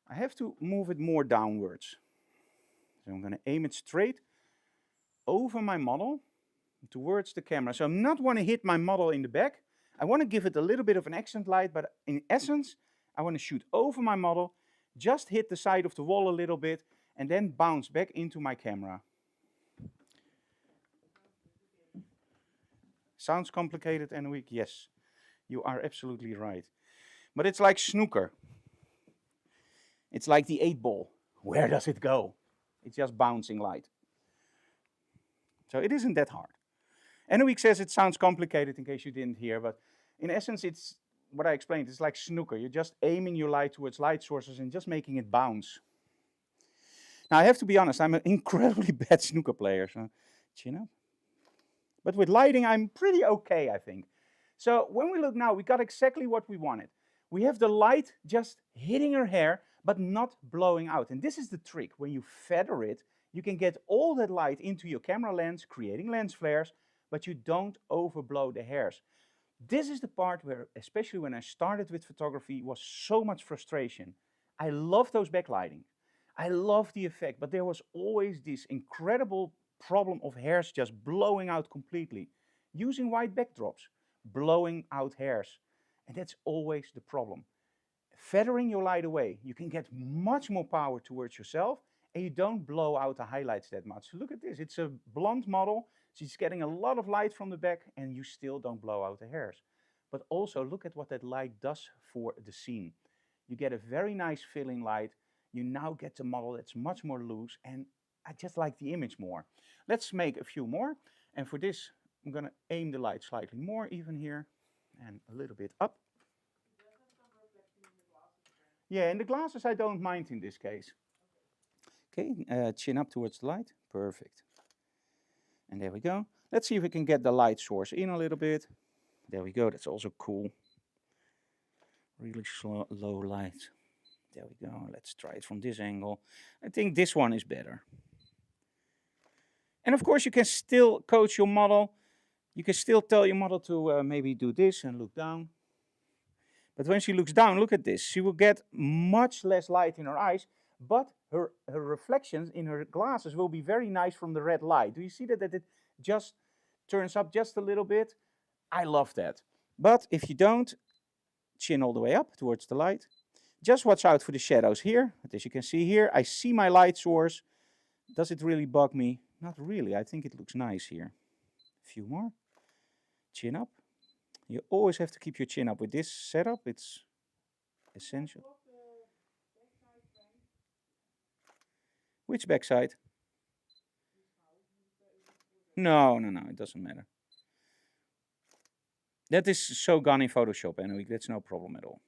I have to move it more downwards. So I'm going to aim it straight over my model towards the camera. So I'm not want to hit my model in the back. I want to give it a little bit of an accent light, but in essence, I want to shoot over my model, just hit the side of the wall a little bit, and then bounce back into my camera. Sounds complicated and weak? Yes, you are absolutely right. But it's like snooker. It's like the 8-ball. Where does it go? It's just bouncing light. So it isn't that hard. Anouk says it sounds complicated in case you didn't hear, but in essence it's what I explained. It's like snooker. You're just aiming your light towards light sources and just making it bounce. Now I have to be honest, I'm an incredibly bad snooker player, so chin up. But with lighting I'm pretty okay, I think. So when we look now, we got exactly what we wanted. We have the light just hitting her hair, but not blowing out. And this is the trick. When you feather it, you can get all that light into your camera lens, creating lens flares, but you don't overblow the hairs. This is the part where, especially when I started with photography, was so much frustration. I love those backlighting. I love the effect, but there was always this incredible problem of hairs just blowing out completely. Using white backdrops, blowing out hairs. And that's always the problem. Feathering your light away, you can get much more power towards yourself, and you don't blow out the highlights that much. So look at this, it's a blonde model. She's getting a lot of light from the back and you still don't blow out the hairs. But also look at what that light does for the scene. You get a very nice filling light. You now get the model that's much more loose, and I just like the image more. Let's make a few more. And for this, I'm going to aim the light slightly more even here and a little bit up. Yeah, in the glasses I don't mind in this case. Okay, chin up towards the light. Perfect. And there we go. Let's see if we can get the light source in a little bit. There we go. That's also cool. Really slow, low light. There we go. Let's try it from this angle. I think this one is better. And of course, you can still coach your model. You can still tell your model to maybe do this and look down. But when she looks down, look at this. She will get much less light in her eyes, but her reflections in her glasses will be very nice from the red light. Do you see that it just turns up just a little bit? I love that. But if you don't, chin all the way up towards the light. Just watch out for the shadows here. As you can see here, I see my light source. Does it really bug me? Not really. I think it looks nice here. A few more. Chin up. You always have to keep your chin up with this setup. It's essential. Which backside? No, it doesn't matter. That is so gone in Photoshop, anyway. That's no problem at all.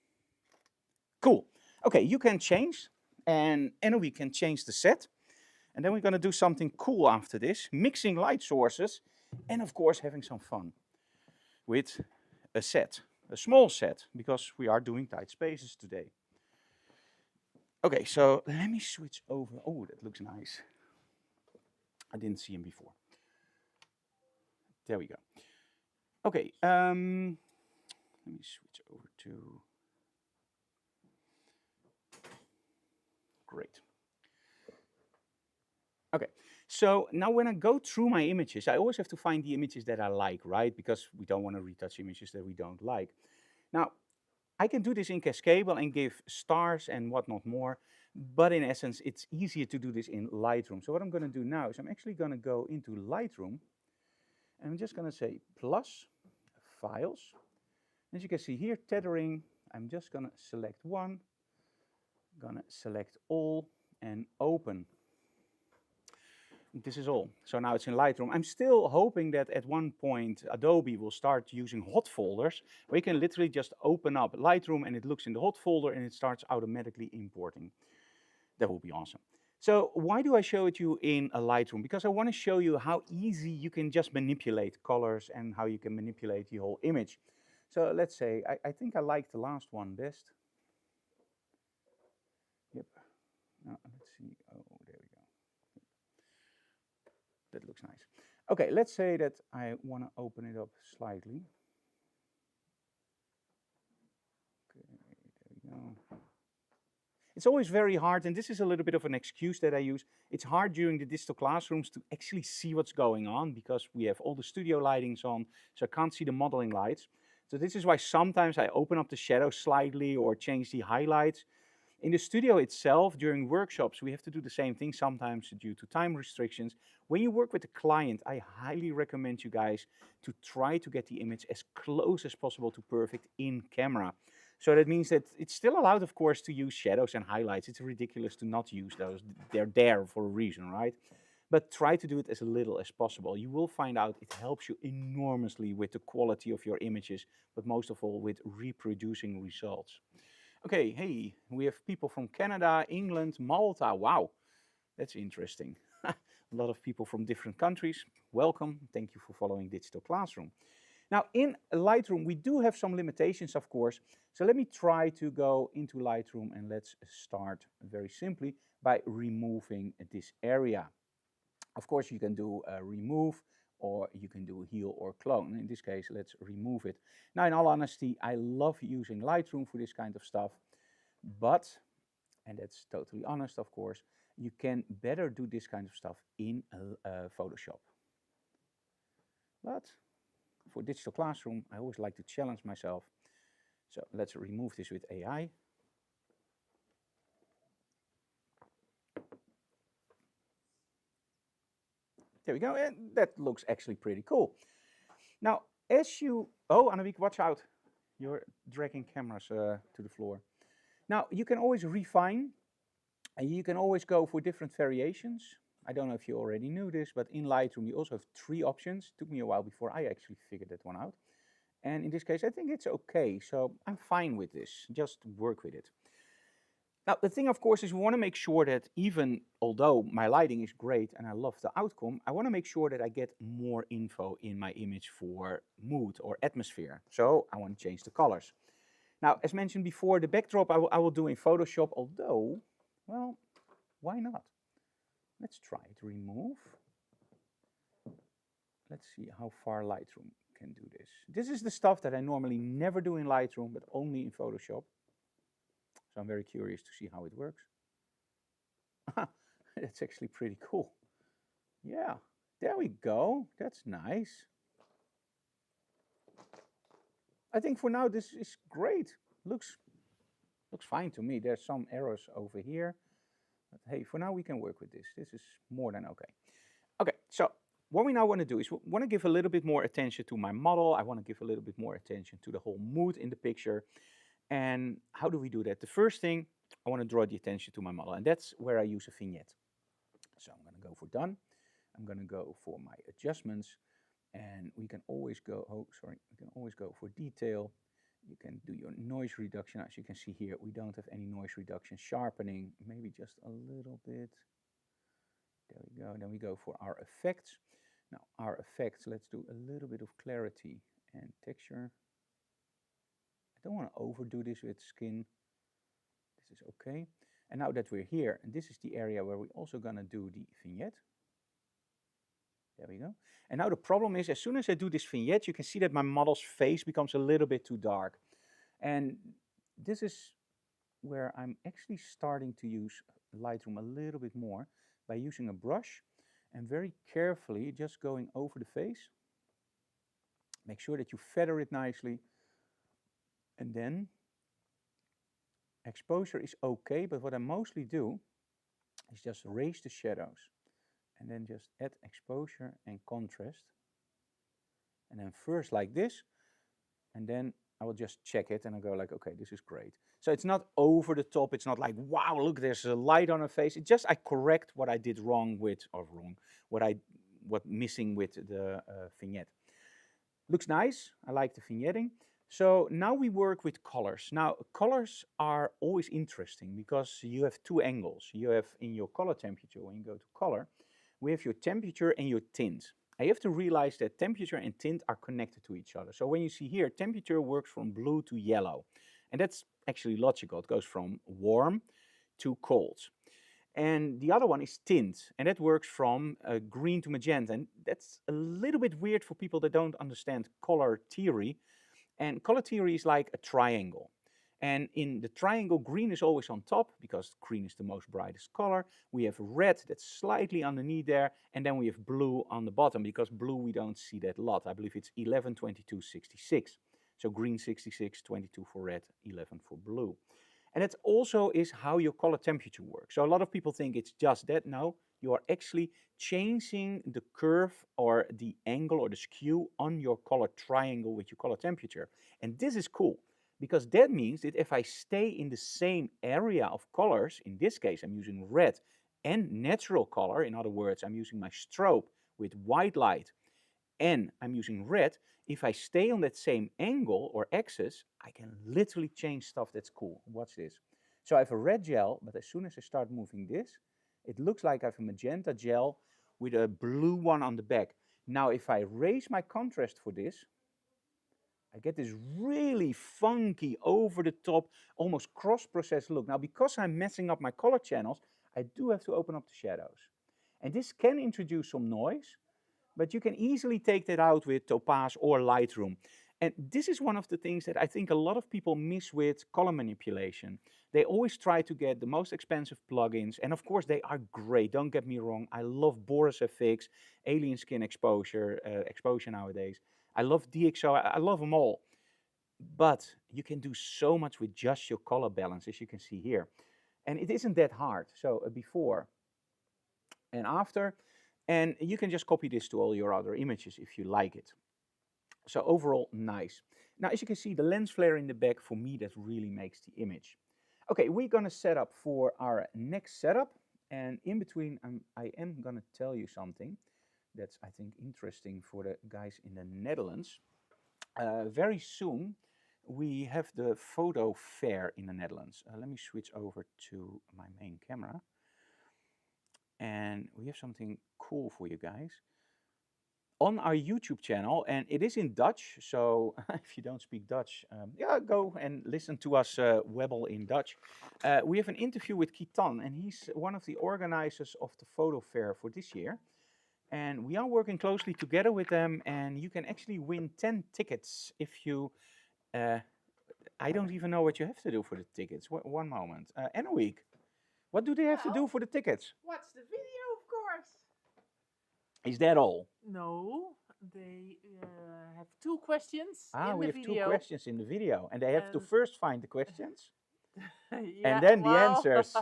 Cool. Okay, you can change, and we can change the set. And then we're going to do something cool after this, mixing light sources, and of course having some fun with a set, a small set, because we are doing tight spaces today. Okay, so let me switch over. Oh, that looks nice. I didn't see him before. There we go. Okay, let me switch over to... Great. Okay, so now when I go through my images, I always have to find the images that I like, right? Because we don't want to retouch images that we don't like. Now, I can do this in Cascable and give stars and whatnot more, but in essence, it's easier to do this in Lightroom. So what I'm going to do now is I'm actually going to go into Lightroom, and I'm just going to say plus, files. As you can see here, tethering, I'm just going to select one, going to select all, and open. This is all. So now it's in Lightroom. I'm still hoping that at one point Adobe will start using hot folders where you can literally just open up Lightroom and it looks in the hot folder and it starts automatically importing. That will be awesome. So why do I show it to you in a Lightroom? Because I want to show you how easy you can just manipulate colors and how you can manipulate the whole image. So let's say, I think I like the last one best. Yep. Now, let's see. Oh, there we go. That looks nice. Okay, let's say that I want to open it up slightly. Okay, there we go. It's always very hard, and this is a little bit of an excuse that I use. It's hard during the digital classrooms to actually see what's going on because we have all the studio lightings on, so I can't see the modeling lights. So this is why sometimes I open up the shadows slightly or change the highlights. In the studio itself, during workshops, we have to do the same thing sometimes due to time restrictions. When you work with a client, I highly recommend you guys to try to get the image as close as possible to perfect in camera. So that means that it's still allowed, of course, to use shadows and highlights. It's ridiculous to not use those. They're there for a reason, right? But try to do it as little as possible. You will find out it helps you enormously with the quality of your images, but most of all with reproducing results. Okay, hey, we have people from Canada, England, Malta. Wow, that's interesting. A lot of people from different countries. Welcome. Thank you for following Digital Classroom. Now, in Lightroom, we do have some limitations, of course. So let me try to go into Lightroom and let's start very simply by removing this area. Of course, you can do remove, or you can do heal or clone. In this case, let's remove it. Now, in all honesty, I love using Lightroom for this kind of stuff, but, and that's totally honest, of course, you can better do this kind of stuff in Photoshop. But for Digital Classroom, I always like to challenge myself. So let's remove this with AI. There we go, and that looks actually pretty cool. Now, as you, oh, Annemiek, watch out. You're dragging cameras to the floor. Now, you can always refine, and you can always go for different variations. I don't know if you already knew this, but in Lightroom, you also have 3 options. It took me a while before I actually figured that one out. And in this case, I think it's okay. So I'm fine with this. Just work with it. Now, the thing, of course, is we want to make sure that even although my lighting is great and I love the outcome, I want to make sure that I get more info in my image for mood or atmosphere. So I want to change the colors. Now, as mentioned before, the backdrop I will do in Photoshop, although, well, why not? Let's try it. Remove. Let's see how far Lightroom can do this. This is the stuff that I normally never do in Lightroom, but only in Photoshop. So I'm very curious to see how it works. That's actually pretty cool. Yeah, there we go. That's nice. I think for now this is great. Looks fine to me. There's some errors over here. But hey, for now we can work with this. This is more than okay. Okay, so what we now want to do is we want to give a little bit more attention to my model. I want to give a little bit more attention to the whole mood in the picture. And how do we do that? The first thing, I want to draw the attention to my model, and that's where I use a vignette. So I'm going to go for done. I'm going to go for my adjustments, and we can always go, we can always go for detail. You can do your noise reduction. As you can see here, we don't have any noise reduction. Sharpening, maybe just a little bit. There we go. Then we go for our effects. Now, our effects, let's do a little bit of clarity and texture. I don't want to overdo this with skin. This is okay. And now that we're here, and this is the area where we're also going to do the vignette. There we go. And now the problem is, as soon as I do this vignette, you can see that my model's face becomes a little bit too dark. And this is where I'm actually starting to use Lightroom a little bit more by using a brush and very carefully just going over the face. Make sure that you feather it nicely. And then exposure is okay, but what I mostly do is just raise the shadows and then just add exposure and contrast. And then first like this, and then I will just check it and I go like, okay, this is great. So it's not over the top. It's not like, wow, look, there's a light on her face. It's just I correct what I did wrong with, or wrong, what missing with the vignette. Looks nice. I like the vignetting. So now we work with colors. Now colors are always interesting because you have two angles. You have in your color temperature, when you go to color, we have your temperature and your tint. I have to realize that temperature and tint are connected to each other. So when you see here, temperature works from blue to yellow. And that's actually logical. It goes from warm to cold. And the other one is tint, and that works from green to magenta. And that's a little bit weird for people that don't understand color theory. And color theory is like a triangle. And in the triangle, green is always on top because green is the most brightest color. We have red that's slightly underneath there. And then we have blue on the bottom because blue we don't see that a lot. I believe it's 11, 22, 66. So green 66, 22 for red, 11 for blue. And that also is how your color temperature works. So a lot of people think it's just that. No, you are actually changing the curve or the angle or the skew on your color triangle with your color temperature. And this is cool because that means that if I stay in the same area of colors, in this case I'm using red and natural color, in other words, I'm using my strobe with white light and I'm using red, if I stay on that same angle or axis, I can literally change stuff that's cool. Watch this. So I have a red gel, but as soon as I start moving this, it looks like I have a magenta gel with a blue one on the back. Now if I raise my contrast for this, I get this really funky, over the top, almost cross-processed look. Now because I'm messing up my color channels, I do have to open up the shadows. And this can introduce some noise, but you can easily take that out with Topaz or Lightroom. And this is one of the things that I think a lot of people miss with color manipulation. They always try to get the most expensive plugins, and of course they are great, don't get me wrong. I love Boris FX, Alien Skin Exposure nowadays. I love DxO, I love them all. But you can do so much with just your color balance, as you can see here. And it isn't that hard. So a before and after. And you can just copy this to all your other images if you like it. So overall, nice. Now, as you can see, the lens flare in the back, for me, that really makes the image. Okay, we're going to set up for our next setup. And in between, I am going to tell you something that's, I think, interesting for the guys in the Netherlands. Very soon, we have the photo fair in the Netherlands. Let me switch over to my main camera. And we have something cool for you guys. on our YouTube channel, and it is in Dutch. So if you don't speak Dutch, yeah, go and listen to us webble in Dutch. We have an interview with Kitan, and he's one of the organizers of the photo fair for this year. And we are working closely together with them, and you can actually win 10 tickets if you. I don't even know what you have to do for the tickets. One moment. And a week. What do they have to do Well, for the tickets? watch the video, of course. Is that all? No, they have 2 questions Ah, in we the have video. 2 questions in the video, and they have to And- first find the questions. Yeah, then the well, answers.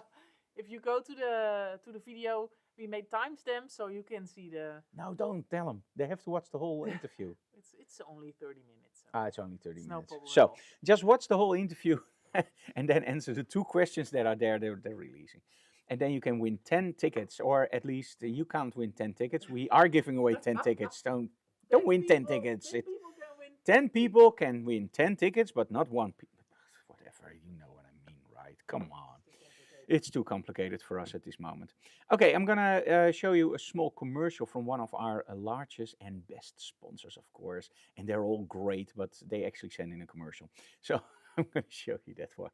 If you go to the video, we made timestamps so you can see the. No, don't tell them. They have to watch the whole interview. It's only 30 minutes. So Ah, it's only 30 it's no minutes. problem at So all. just watch the whole interview and then answer the 2 questions that are there. They're releasing. And then you can win 10 tickets, or at least you can't win 10 tickets. We are giving away 10 tickets. Don't win 10 tickets. 10 people can win. 10 people can win 10 tickets, but not one. Whatever, you know what I mean, right? Come on. It's too complicated for us at this moment. Okay, I'm gonna show you a small commercial from one of our largest and best sponsors, of course. And they're all great, but they actually send in a commercial. So I'm gonna show you that one.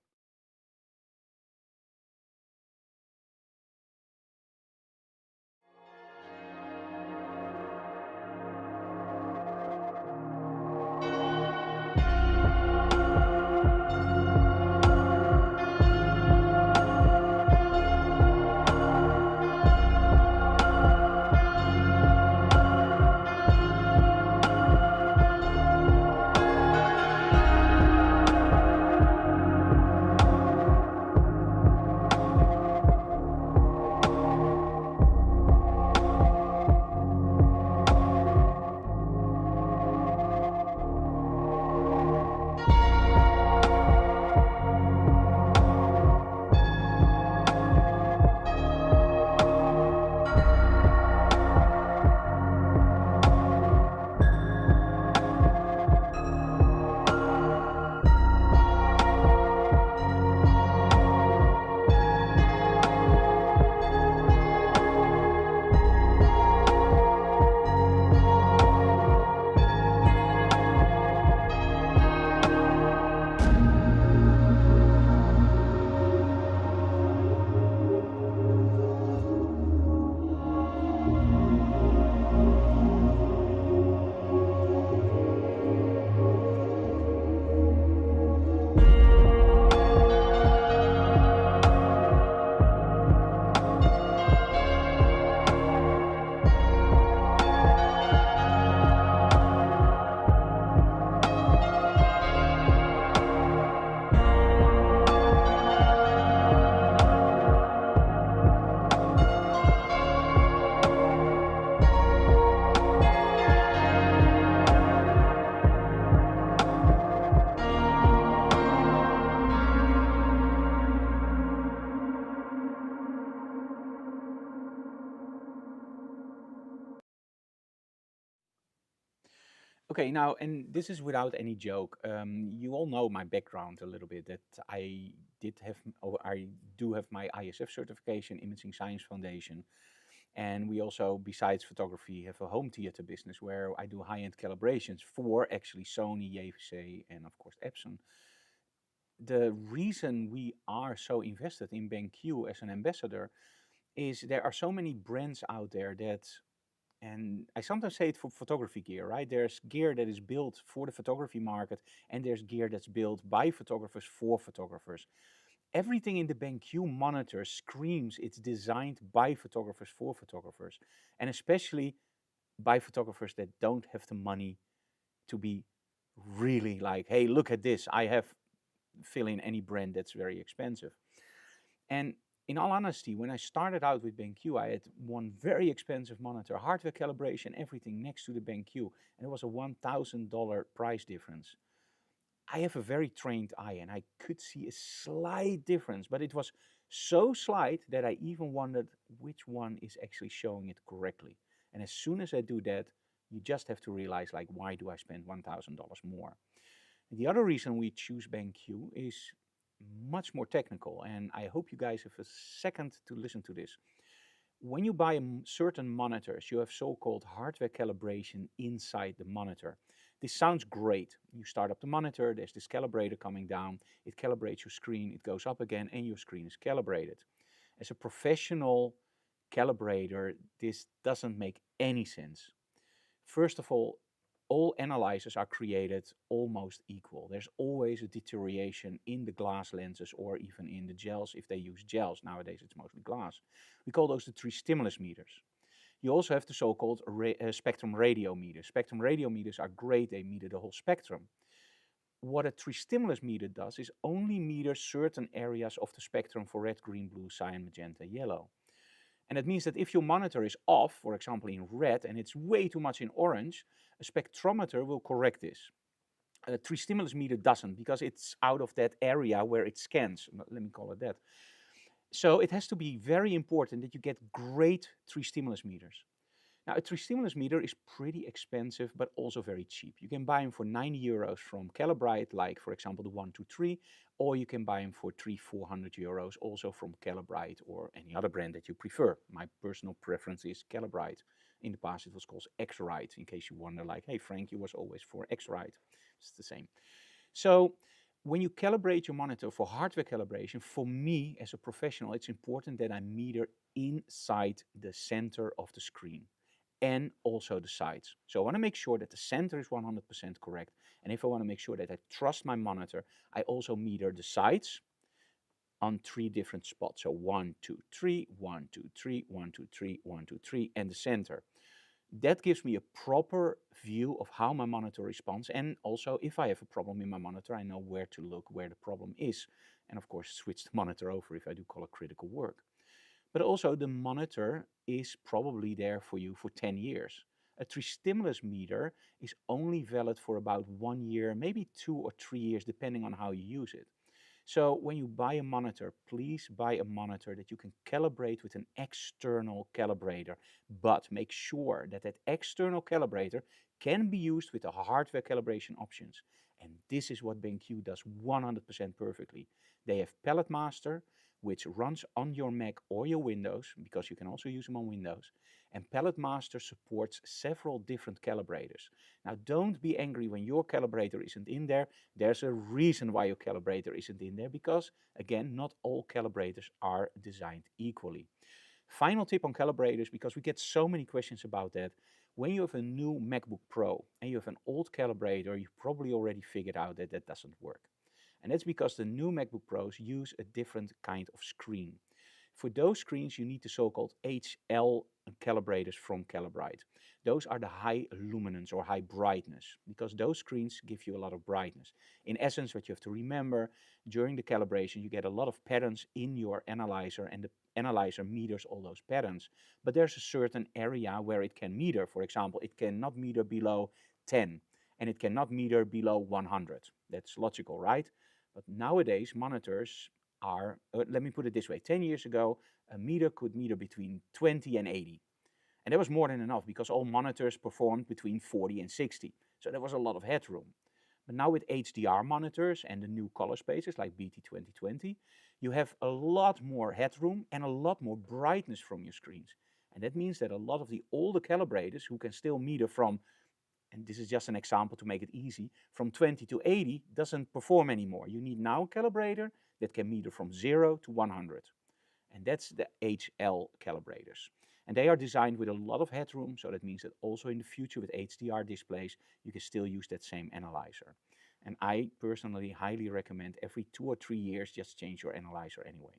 Okay, now, and this is without any joke. You all know my background a little bit. That I did have, or I do have my ISF certification, Imaging Science Foundation, and we also, besides photography, have a home theater business where I do high-end calibrations for actually Sony, JVC, and of course Epson. The reason we are so invested in BenQ as an ambassador is there are so many brands out there that, and I sometimes say it for photography gear, right? There's gear that is built for the photography market, and there's gear that's built by photographers for photographers. Everything in the BenQ monitor screams it's designed by photographers for photographers, and especially by photographers that don't have the money to be really like, hey, look at this. I have fill in any brand that's very expensive. And in all honesty, when I started out with BenQ, I had one very expensive monitor, hardware calibration, everything next to the BenQ, and it was a $1,000 price difference. I have a very trained eye, and I could see a slight difference, but it was so slight that I even wondered which one is actually showing it correctly. And as soon as I do that, you just have to realize, like, why do I spend $1,000 more? The other reason we choose BenQ is much more technical, and I hope you guys have a second to listen to this. when you buy certain monitors, you have so-called hardware calibration inside the monitor. This sounds great. You start up the monitor, there's this calibrator coming down, it calibrates your screen, it goes up again, and your screen is calibrated. As a professional calibrator, this doesn't make any sense. First of all analyzers are created almost equal. There's always a deterioration in the glass lenses or even in the gels if they use gels. Nowadays it's mostly glass. We call those the 3 stimulus meters. You also have the so-called spectrum radio meters. Spectrum radio meters are great, they meter the whole spectrum. What a 3 stimulus meter does is only meter certain areas of the spectrum for red, green, blue, cyan, magenta, yellow. And it means that if your monitor is off, for example in red, and it's way too much in orange, a spectrometer will correct this. A 3 stimulus meter doesn't, because it's out of that area where it scans. Let me call it that. So it has to be very important that you get great 3 stimulus meters. Now, a 3 stimulus meter is pretty expensive, but also very cheap. You can buy them for €90 from Calibrite, like for example the 123, or you can buy them for €300-400 also from Calibrite or any other brand that you prefer. My personal preference is Calibrite. In the past it was called X-Rite, in case you wonder, like, hey Frank, you was always for X-Rite. It's the same. So when you calibrate your monitor for hardware calibration, for me as a professional, it's important that I meter inside the center of the screen and also the sides. So I want to make sure that the center is 100% correct. And if I want to make sure that I trust my monitor, I also meter the sides on 3 different spots. So 1, 2, 3, 1, 2, 3, 1, 2, 3, 1, 2, 3, and the center. That gives me a proper view of how my monitor responds, and also if I have a problem in my monitor, I know where to look, where the problem is, and of course switch the monitor over if I do color critical work. But also the monitor is probably there for you for 10 years. A 3 stimulus meter is only valid for about 1 year, maybe 2 or 3 years, depending on how you use it. So when you buy a monitor, please buy a monitor that you can calibrate with an external calibrator, but make sure that that external calibrator can be used with the hardware calibration options. And this is what BenQ does 100% perfectly. They have Palette Master, which runs on your Mac or your Windows, because you can also use them on Windows. And Palette Master supports several different calibrators. Now, don't be angry when your calibrator isn't in there. There's a reason why your calibrator isn't in there, because, again, not all calibrators are designed equally. Final tip on calibrators, because we get so many questions about that. When you have a new MacBook Pro and you have an old calibrator, you've probably already figured out that that doesn't work. And that's because the new MacBook Pros use a different kind of screen. For those screens, you need the so-called HL calibrators from Calibrite. Those are the high luminance or high brightness, because those screens give you a lot of brightness. In essence, what you have to remember, during the calibration, you get a lot of patterns in your analyzer, and the analyzer meters all those patterns. But there's a certain area where it can meter. For example, it cannot meter below 10, and it cannot meter below 100. That's logical, right? But nowadays, monitors are, let me put it this way, 10 years ago, a meter could meter between 20 and 80. And that was more than enough, because all monitors performed between 40 and 60. So there was a lot of headroom. But now with HDR monitors and the new color spaces like BT2020, you have a lot more headroom and a lot more brightness from your screens. And that means that a lot of the older calibrators who can still meter from, and this is just an example to make it easy, from 20 to 80 doesn't perform anymore. You need now a calibrator that can meter from 0 to 100. And that's the HL calibrators. And they are designed with a lot of headroom, so that means that also in the future with HDR displays, you can still use that same analyzer. And I personally highly recommend every 2 or 3 years just change your analyzer anyway.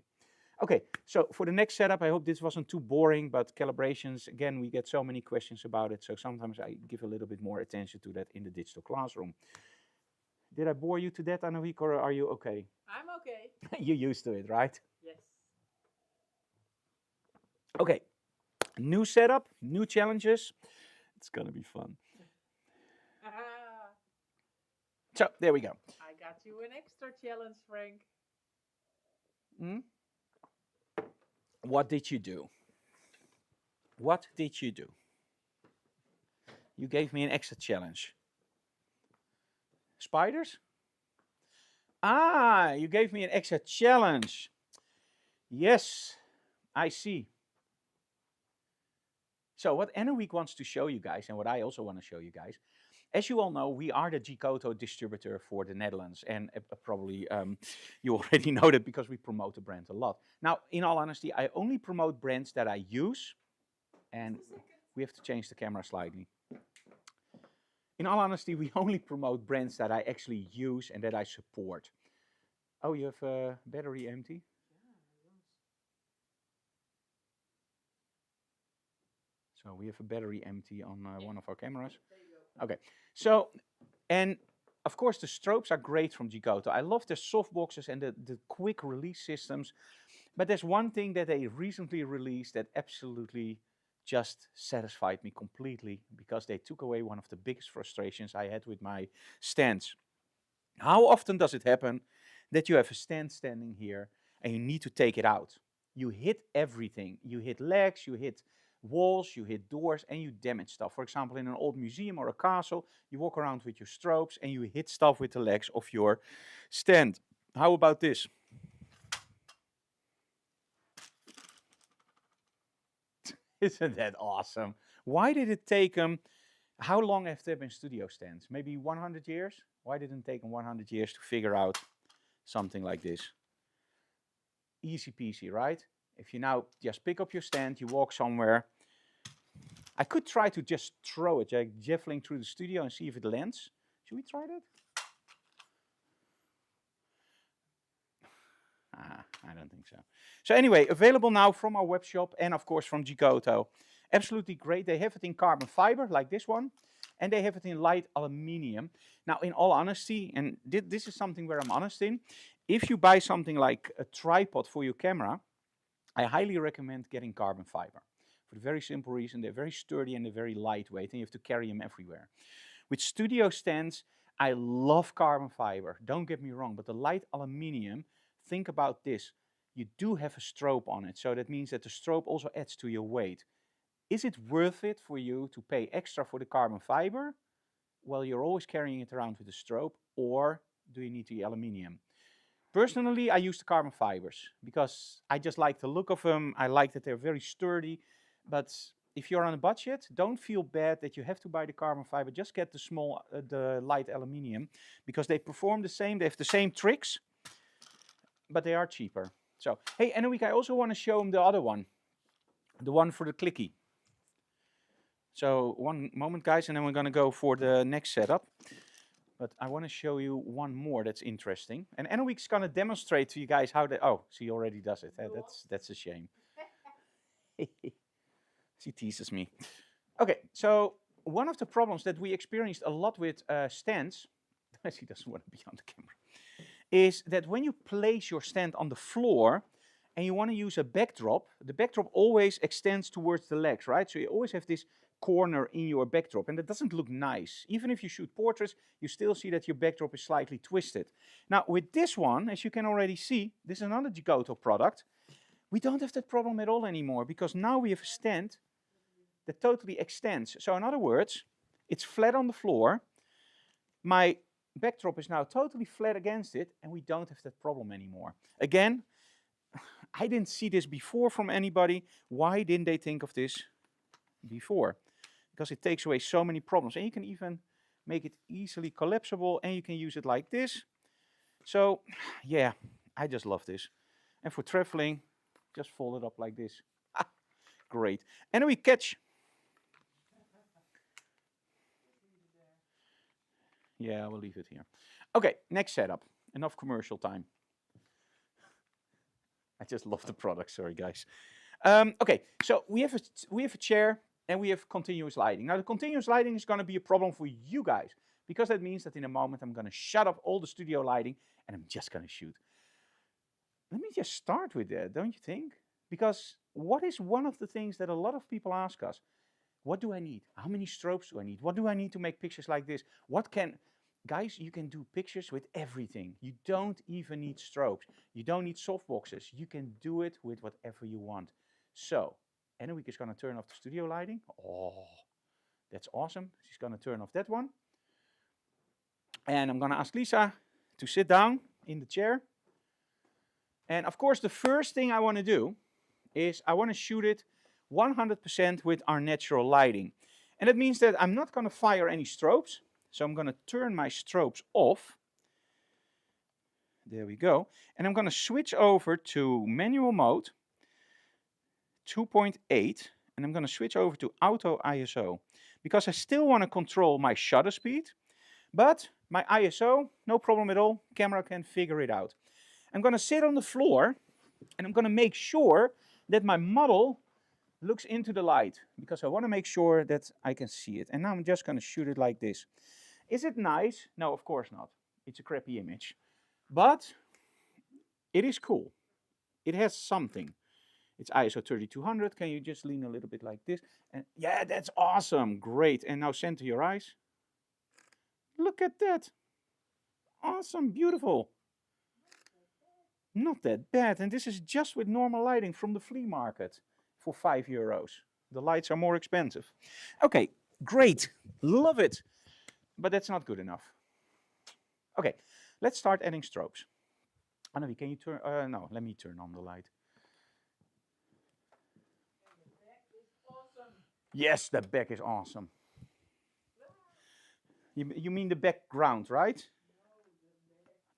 Okay, so for the next setup, I hope this wasn't too boring, but calibrations, again, we get so many questions about it, so sometimes I give a little bit more attention to that in the digital classroom. Did I bore you to death, Anouk, or are you okay? I'm okay. You're used to it, right? Yes. Okay, new setup, new challenges. It's gonna be fun. So, there we go. I got you an extra challenge, Frank. Hmm? What did you do? What did you do? You gave me an extra challenge. Spiders? Ah, you gave me an extra challenge. Yes, I see. So what Week wants to show you guys, and what I also want to show you guys, as you all know, we are the Geekoto distributor for the Netherlands, and probably you already know that because we promote the brand a lot. Now, in all honesty, I only promote brands that I use, and we have to change the camera slightly. In all honesty, we only promote brands that I actually use and that I support. Oh, you have a battery empty? So we have a battery empty on one of our cameras. Okay, so, and of course the strobes are great from Geekoto. I love the soft boxes and the quick release systems. But there's one thing that they recently released that absolutely just satisfied me completely, because they took away one of the biggest frustrations I had with my stands. How often does it happen that you have a stand standing here and you need to take it out? You hit everything. You hit legs, you hit walls, you hit doors, and you damage stuff. For example, in an old museum or a castle, you walk around with your strobes and you hit stuff with the legs of your stand. How about this? Isn't that awesome? Why did it take them, how long have there been studio stands? Maybe 100 years? Why didn't it take them 100 years to figure out something like this? Easy peasy, right? If you now just pick up your stand, you walk somewhere. I could try to just throw it, like javelin through the studio and see if it lands. Should we try that? I don't think so. So anyway, available now from our web shop and of course from Geekoto. Absolutely great. They have it in carbon fiber like this one, and they have it in light aluminium. Now, in all honesty, and this is something where I'm honest in, if you buy something like a tripod for your camera, I highly recommend getting carbon fiber. For the very simple reason, they're very sturdy and they're very lightweight, and you have to carry them everywhere. With studio stands, I love carbon fiber, don't get me wrong, but the light aluminium, think about this. You do have a strobe on it, so that means that the strobe also adds to your weight. Is it worth it for you to pay extra for the carbon fiber while you're always carrying it around with a strobe, or do you need the aluminium? Personally, I use the carbon fibers because I just like the look of them. I like that they're very sturdy. But if you're on a budget, don't feel bad that you have to buy the carbon fiber. Just get the light aluminium, because they perform the same. They have the same tricks, but they are cheaper. So, hey, Anouk, I also want to show them the other one, the one for the clicky. So one moment, guys, and then we're going to go for the next setup. But I want to show you one more that's interesting. And Anouk's going to demonstrate to you guys how they... Oh, she already does it. That's a shame. She teases me. Okay, so one of the problems that we experienced a lot with stands, she doesn't want to be on the camera, is that when you place your stand on the floor and you want to use a backdrop, the backdrop always extends towards the legs, right? So you always have this corner in your backdrop, and that doesn't look nice. Even if you shoot portraits, you still see that your backdrop is slightly twisted. Now, with this one, as you can already see, this is another Geekoto product. We don't have that problem at all anymore, because now we have a stand that totally extends. So in other words, it's flat on the floor. My backdrop is now totally flat against it, and we don't have that problem anymore. Again, I didn't see this before from anybody. Why didn't they think of this before? Because it takes away so many problems, and you can even make it easily collapsible, and you can use it like this. So yeah, I just love this. And for traveling, just fold it up like this. Great. And then we catch. Yeah, I will leave it here. Okay, next setup. Enough commercial time. I just love the product. Sorry, guys. Okay, so we have a chair and we have continuous lighting. Now, the continuous lighting is going to be a problem for you guys, because that means that in a moment I'm going to shut off all the studio lighting and I'm just going to shoot. Let me just start with that, don't you think? Because what is one of the things that a lot of people ask us? What do I need? How many strobes do I need? What do I need to make pictures like this? Guys, you can do pictures with everything. You don't even need strobes. You don't need softboxes. You can do it with whatever you want. So, Anouk is going to turn off the studio lighting. Oh, that's awesome. She's going to turn off that one. And I'm going to ask Lisa to sit down in the chair. And of course, the first thing I want to do is I want to shoot it 100% with our natural lighting. And it means that I'm not going to fire any strobes. So I'm going to turn my strobes off. There we go. And I'm going to switch over to manual mode, 2.8. And I'm going to switch over to auto ISO. Because I still want to control my shutter speed. But my ISO, no problem at all. Camera can figure it out. I'm going to sit on the floor. And I'm going to make sure that my model looks into the light. Because I want to make sure that I can see it. And now I'm just going to shoot it like this. Is it nice? No, of course not. It's a crappy image. But it is cool. It has something. It's ISO 3200. Can you just lean a little bit like this? And yeah, that's awesome. Great. And now center your eyes. Look at that. Awesome. Beautiful. Not that bad. And this is just with normal lighting from the flea market for €5. The lights are more expensive. Okay, great. Love it. But that's not good enough. Okay, let's start adding strobes. Annelie, can you turn, no, let me turn on the light. Yes, the back is awesome. You mean the background, right?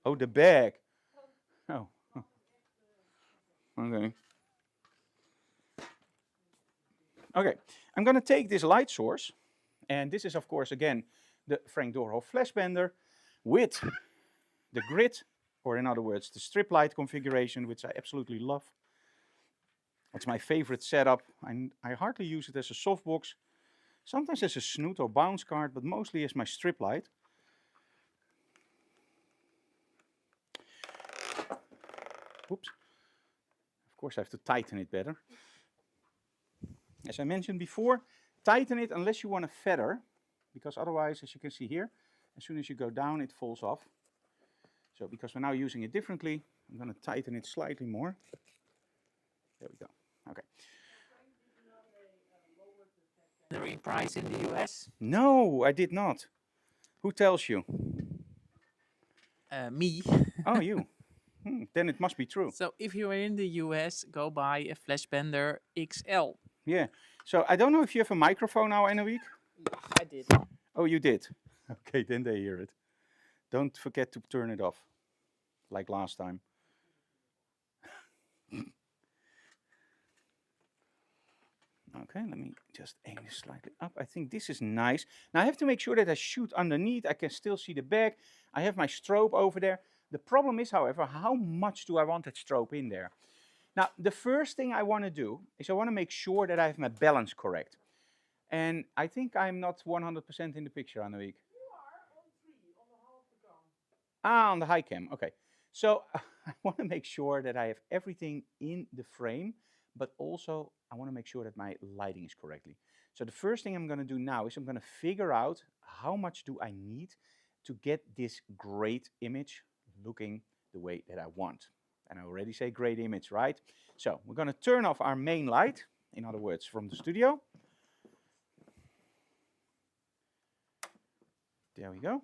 Oh, the back. Oh. Okay. Okay, I'm going to take this light source, and this is, of course, again, the Frank Doorhoff flash bender with the grid, or in other words, the strip light configuration, which I absolutely love. It's my favorite setup. I hardly use it as a softbox, sometimes as a snoot or bounce card, but mostly as my strip light. Oops. Of course, I have to tighten it better. As I mentioned before, tighten it unless you want to feather, because otherwise, as you can see here, as soon as you go down, it falls off. So because we're now using it differently, I'm going to tighten it slightly more. There we go. Okay. The price in the US? No, I did not. Who tells you? Me. Oh, you. Then it must be true. So if you are in the US, go buy a flash bender XL. Yeah. So I don't know if you have a microphone now, Annelie. I did. Oh, you did. Okay, then they hear it. Don't forget to turn it off, like last time. Okay, let me just aim this slightly up. I think this is nice. Now I have to make sure that I shoot underneath. I can still see the back. I have my strobe over there. The problem is, however, how much do I want that strobe in there? Now, the first thing I want to do is I want to make sure that I have my balance correct. And I think I'm not 100% in the picture, Annelie. You are on 3, on the half the cam. Ah, on the high cam, okay. So I want to make sure that I have everything in the frame, but also I want to make sure that my lighting is correctly. So the first thing I'm going to do now is I'm going to figure out how much do I need to get this great image looking the way that I want. And I already say great image, right? So we're going to turn off our main light, in other words, from the studio. There we go.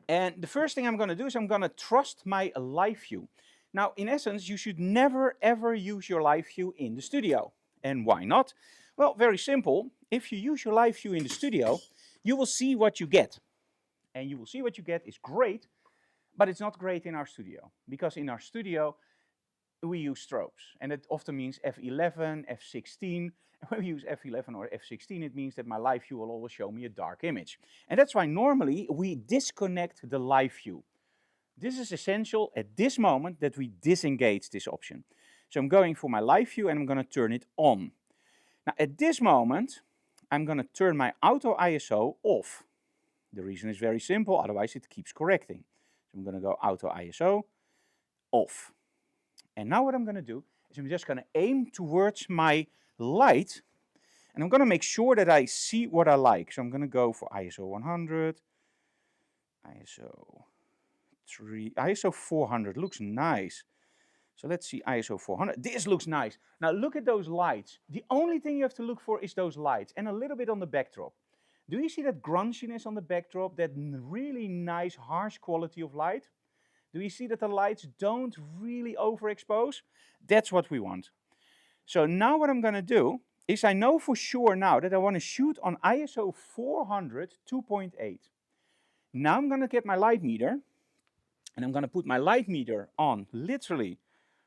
And the first thing I'm going to do is I'm going to trust my live view. Now, in essence, you should never ever use your live view in the studio. And why not? Well, very simple. If you use your live view in the studio, you will see what you get. And you will see what you get is great, but it's not great in our studio. Because in our studio, we use strobes. And it often means F11, F16. And when we use F11 or F16, it means that my live view will always show me a dark image. And that's why normally we disconnect the live view. This is essential at this moment that we disengage this option. So I'm going for my live view and I'm going to turn it on. Now at this moment, I'm going to turn my auto ISO off. The reason is very simple, otherwise it keeps correcting. So I'm going to go auto ISO off. And now what I'm going to do is I'm just going to aim towards my light and I'm going to make sure that I see what I like. So I'm going to go for ISO 100, ISO 3, ISO 400 looks nice. So let's see ISO 400. This looks nice. Now look at those lights. The only thing you have to look for is those lights and a little bit on the backdrop. Do you see that grunginess on the backdrop, that really nice harsh quality of light? Do you see that the lights don't really overexpose? That's what we want. So now what I'm going to do is I know for sure now that I want to shoot on ISO 400 2.8. Now I'm going to get my light meter and I'm going to put my light meter on literally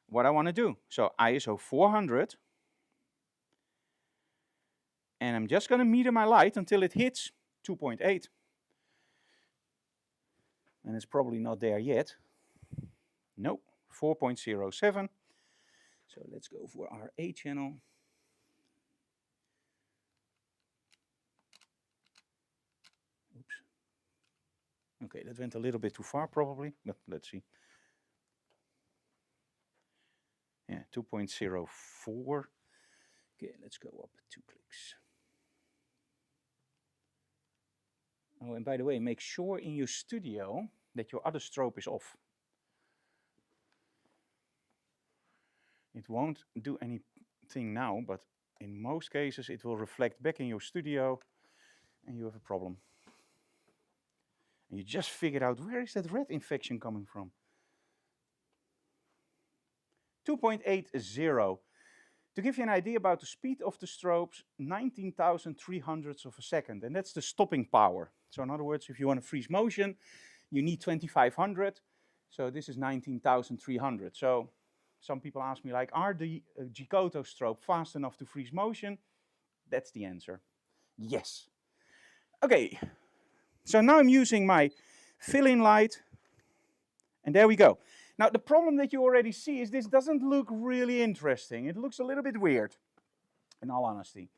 what I want to do. So ISO 400, and I'm just going to meter my light until it hits 2.8. And it's probably not there yet. Nope, 4.07. So let's go for our A channel. Oops. Okay, that went a little bit too far probably, but let's see. Yeah, 2.04. Okay, let's go up 2 clicks. Oh, and by the way, make sure in your studio that your other strobe is off. It won't do anything now, but in most cases it will reflect back in your studio and you have a problem. And you just figured out, where is that red infection coming from? 2.80. To give you an idea about the speed of the strobes, 19,300ths of a second, and that's the stopping power. So in other words, if you want to freeze motion, you need 2,500. So this is 19,300. So some people ask me, like, are the Geekoto strobe fast enough to freeze motion? That's the answer. Yes. Okay. So now I'm using my fill-in light, and there we go. Now the problem that you already see is this doesn't look really interesting. It looks a little bit weird, in all honesty,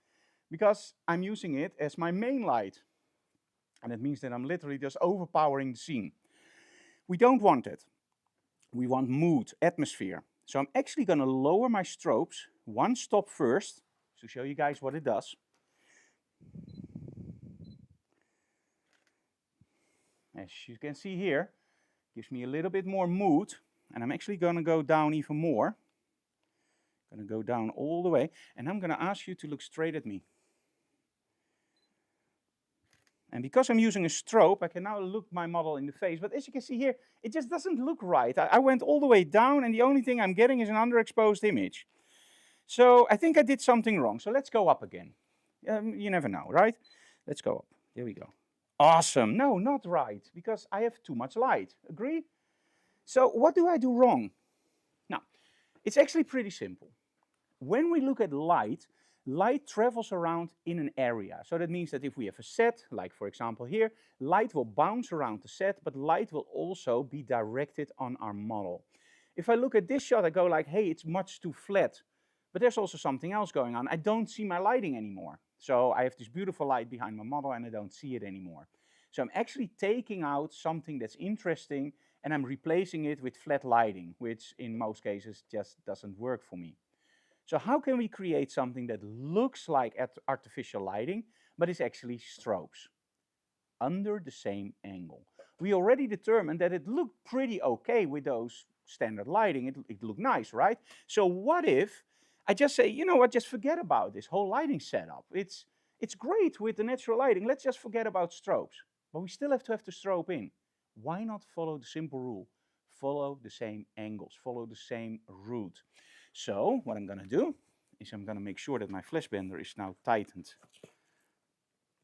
because I'm using it as my main light. And it means that I'm literally just overpowering the scene. We don't want it. We want mood, atmosphere. So I'm actually going to lower my strobes one stop first to show you guys what it does. As you can see here, gives me a little bit more mood, and I'm actually going to go down even more. I'm going to go down all the way, and I'm going to ask you to look straight at me. And because I'm using a strobe, I can now look my model in the face. But as you can see here, it just doesn't look right. I went all the way down, and the only thing I'm getting is an underexposed image. So I think I did something wrong. So let's go up again. You never know, right? Let's go up. There we go. Awesome. No, not right, because I have too much light. Agree? So what do I do wrong? Now, it's actually pretty simple. When we look at light, light travels around in an area. So that means that if we have a set, like for example here, light will bounce around the set, but light will also be directed on our model. If I look at this shot, I go like, hey, it's much too flat. But there's also something else going on. I don't see my lighting anymore. So I have this beautiful light behind my model and I don't see it anymore. So I'm actually taking out something that's interesting and I'm replacing it with flat lighting, which in most cases just doesn't work for me. So how can we create something that looks like artificial lighting, but is actually strobes under the same angle? We already determined that it looked pretty okay with those standard lighting. It looked nice, right? So what if I just say, you know what, just forget about this whole lighting setup. It's great with the natural lighting. Let's just forget about strobes. But we still have to have the strobe in. Why not follow the simple rule? Follow the same angles, follow the same route. So what I'm going to do is I'm going to make sure that my flash bender is now tightened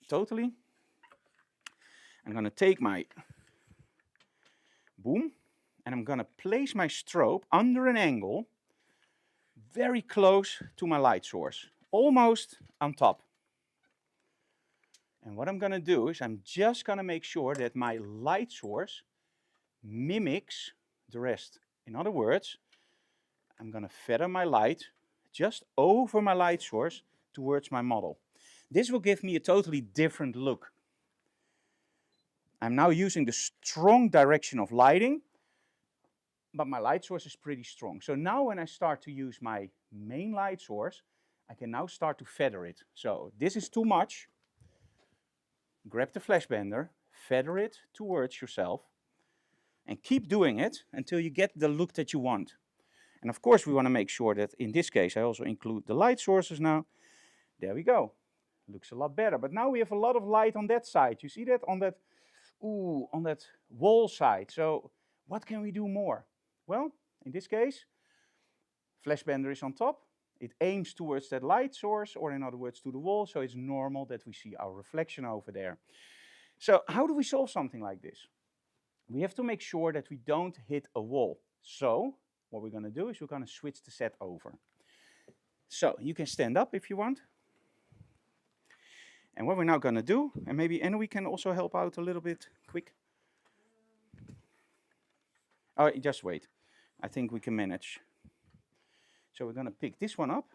totally. I'm going to take my boom and I'm going to place my strobe under an angle very close to my light source, almost on top. And what I'm going to do is I'm just going to make sure that my light source mimics the rest. In other words, I'm going to feather my light just over my light source towards my model. This will give me a totally different look. I'm now using the strong direction of lighting, but my light source is pretty strong. So now when I start to use my main light source, I can now start to feather it. So this is too much. Grab the flash bender, feather it towards yourself, and keep doing it until you get the look that you want. And of course we want to make sure that in this case I also include the light sources now. There we go. Looks a lot better. But now we have a lot of light on that side. You see that? On that wall side. So what can we do more? Well, in this case, flash bender is on top. It aims towards that light source, or in other words, to the wall, so it's normal that we see our reflection over there. So how do we solve something like this? We have to make sure that we don't hit a wall. So what we're going to do is we're going to switch the set over. So you can stand up if you want. And what we're now going to do, and maybe Anne, we can also help out a little bit quick. Oh, just wait. I think we can manage. So we're going to pick this one up.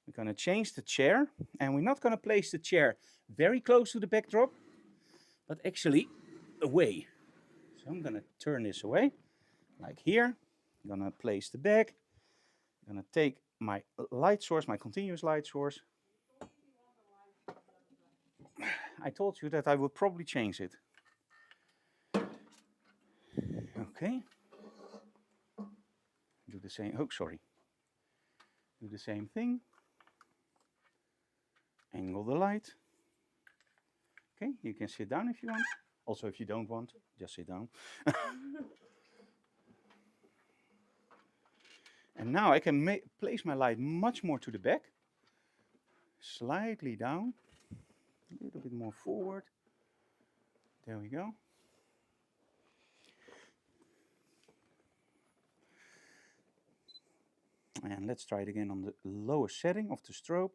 We're going to change the chair, and we're not going to place the chair very close to the backdrop, but actually away. So I'm going to turn this away, like here. I'm going to place the bag. I'm going to take my light source, my continuous light source. I told you that I would probably change it. Okay. Do the same. Oh, sorry. Do the same thing. Angle the light. Okay, you can sit down if you want. Also, if you don't want, just sit down. And now I can place my light much more to the back. Slightly down. A little bit more forward. There we go. And let's try it again on the lower setting of the strobe.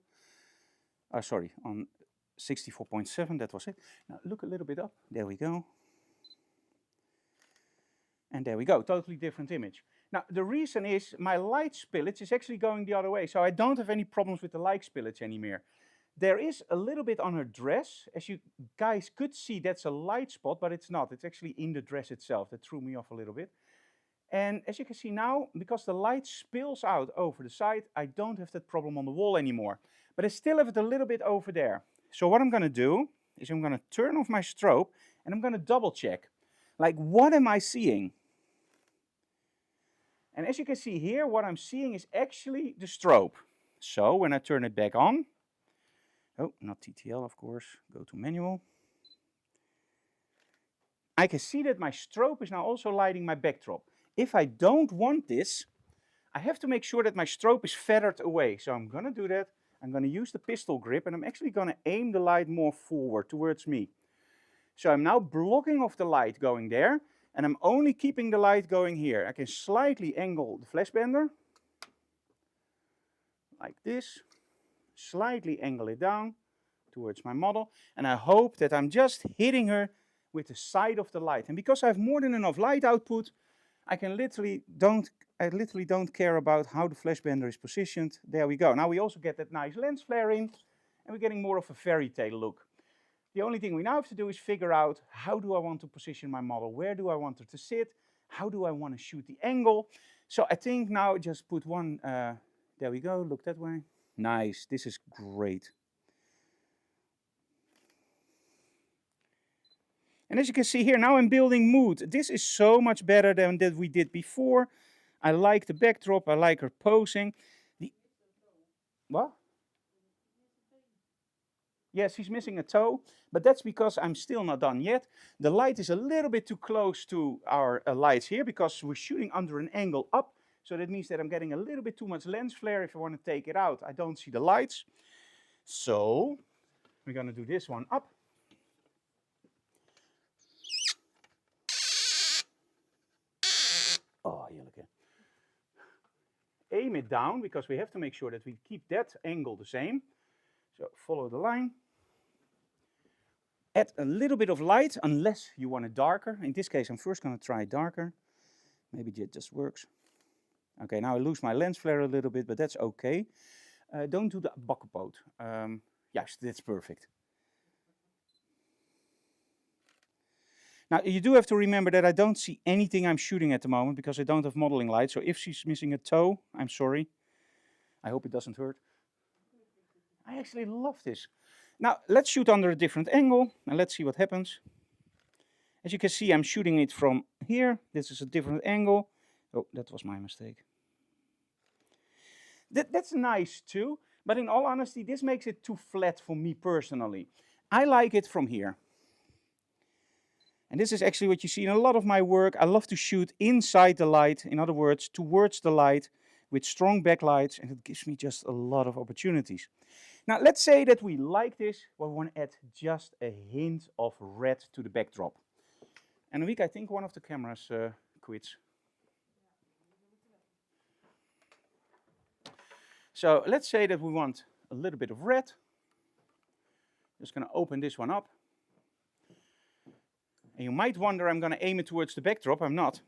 Sorry, on 64.7, that was it. Now look a little bit up. There we go. And there we go, totally different image. Now the reason is my light spillage is actually going the other way, so I don't have any problems with the light spillage anymore. There is a little bit on her dress. As you guys could see, that's a light spot, but it's not. It's actually in the dress itself. That threw me off a little bit. And as you can see now, because the light spills out over the side, I don't have that problem on the wall anymore. But I still have it a little bit over there. So what I'm going to do is I'm going to turn off my strobe and I'm going to double check. Like, what am I seeing? And as you can see here, what I'm seeing is actually the strobe. So when I turn it back on, oh, not TTL, of course, go to manual. I can see that my strobe is now also lighting my backdrop. If I don't want this, I have to make sure that my strobe is feathered away. So I'm going to do that. I'm going to use the pistol grip and I'm actually going to aim the light more forward towards me. So I'm now blocking off the light going there and I'm only keeping the light going here. I can slightly angle the flash bender like this, slightly angle it down towards my model, and I hope that I'm just hitting her with the side of the light. And because I have more than enough light output, I literally don't care about how the flash bender is positioned. There we go. Now we also get that nice lens flare in, and we're getting more of a fairy tale look. The only thing we now have to do is figure out, how do I want to position my model? Where do I want her to sit? How do I want to shoot the angle? So I think now just put one, there we go, look that way. Nice, this is great. And as you can see here, now I'm building mood. This is so much better than that we did before. I like the backdrop, I like her posing. What? Yes, he's missing a toe, but that's because I'm still not done yet. The light is a little bit too close to our lights here because we're shooting under an angle up. So that means that I'm getting a little bit too much lens flare. If I want to take it out, I don't see the lights. So we're going to do this one up. Oh, yeah, look at it. Aim it down because we have to make sure that we keep that angle the same. So follow the line. Add a little bit of light unless you want it darker. In this case, I'm first going to try darker. Maybe that just works. Okay, now I lose my lens flare a little bit, but that's okay. Don't do the bakkenpoot. Yes, that's perfect. Now, you do have to remember that I don't see anything I'm shooting at the moment because I don't have modeling light. So if she's missing a toe, I'm sorry. I hope it doesn't hurt. I actually love this. Now, let's shoot under a different angle and let's see what happens. As you can see, I'm shooting it from here. This is a different angle. Oh, that was my mistake. That's nice too, but in all honesty, this makes it too flat for me personally. I like it from here. And this is actually what you see in a lot of my work. I love to shoot inside the light, in other words, towards the light, with strong backlights, and it gives me just a lot of opportunities. Now, let's say that we like this, but we want to add just a hint of red to the backdrop. And I think one of the cameras quits. So let's say that we want a little bit of red. Just going to open this one up. And you might wonder, I'm going to aim it towards the backdrop. I'm not.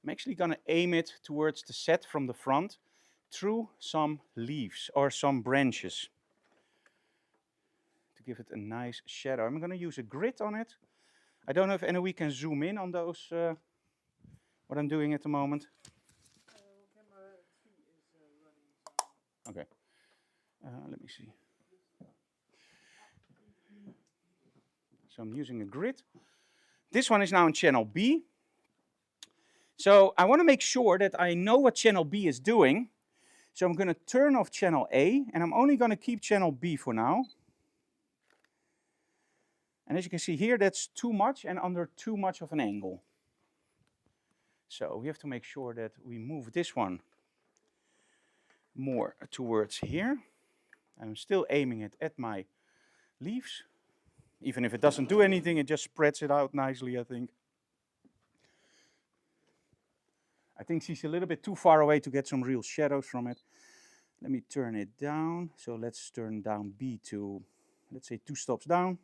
I'm actually going to aim it towards the set from the front through some leaves or some branches to give it a nice shadow. I'm going to use a grid on it. I don't know if anyone can zoom in on those, what I'm doing at the moment. Okay, let me see. So I'm using a grid. This one is now in channel B. So I want to make sure that I know what channel B is doing. So I'm going to turn off channel A, and I'm only going to keep channel B for now. And as you can see here, that's too much and under too much of an angle. So we have to make sure that we move this one more towards here. I'm still aiming it at my leaves. Even if it doesn't do anything, it just spreads it out nicely, I think. I think she's a little bit too far away to get some real shadows from it. Let me turn it down. So let's turn down B to, let's say, 2 stops down.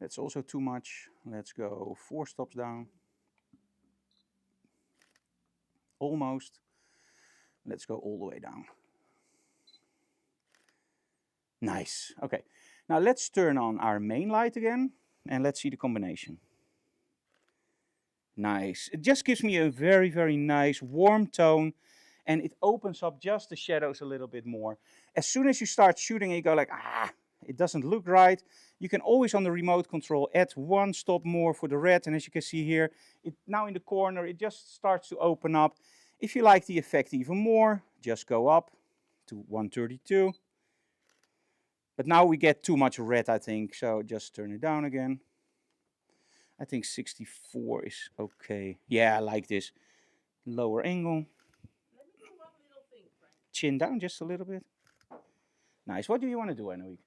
That's also too much. Let's go 4 stops down. Almost. Let's go all the way down. Nice. Okay. Now let's turn on our main light again and let's see the combination. Nice. It just gives me a very, very nice warm tone, and it opens up just the shadows a little bit more. As soon as you start shooting and you go like, it doesn't look right, you can always on the remote control add 1 stop more for the red, and as you can see here, now in the corner it just starts to open up. If you like the effect even more, just go up to 132. But now we get too much red, I think, so just turn it down again. I think 64 is okay. Yeah, I like this. Lower angle. Let me do one little thing, Frank. Chin down just a little bit. Nice. What do you want to do, Anouk?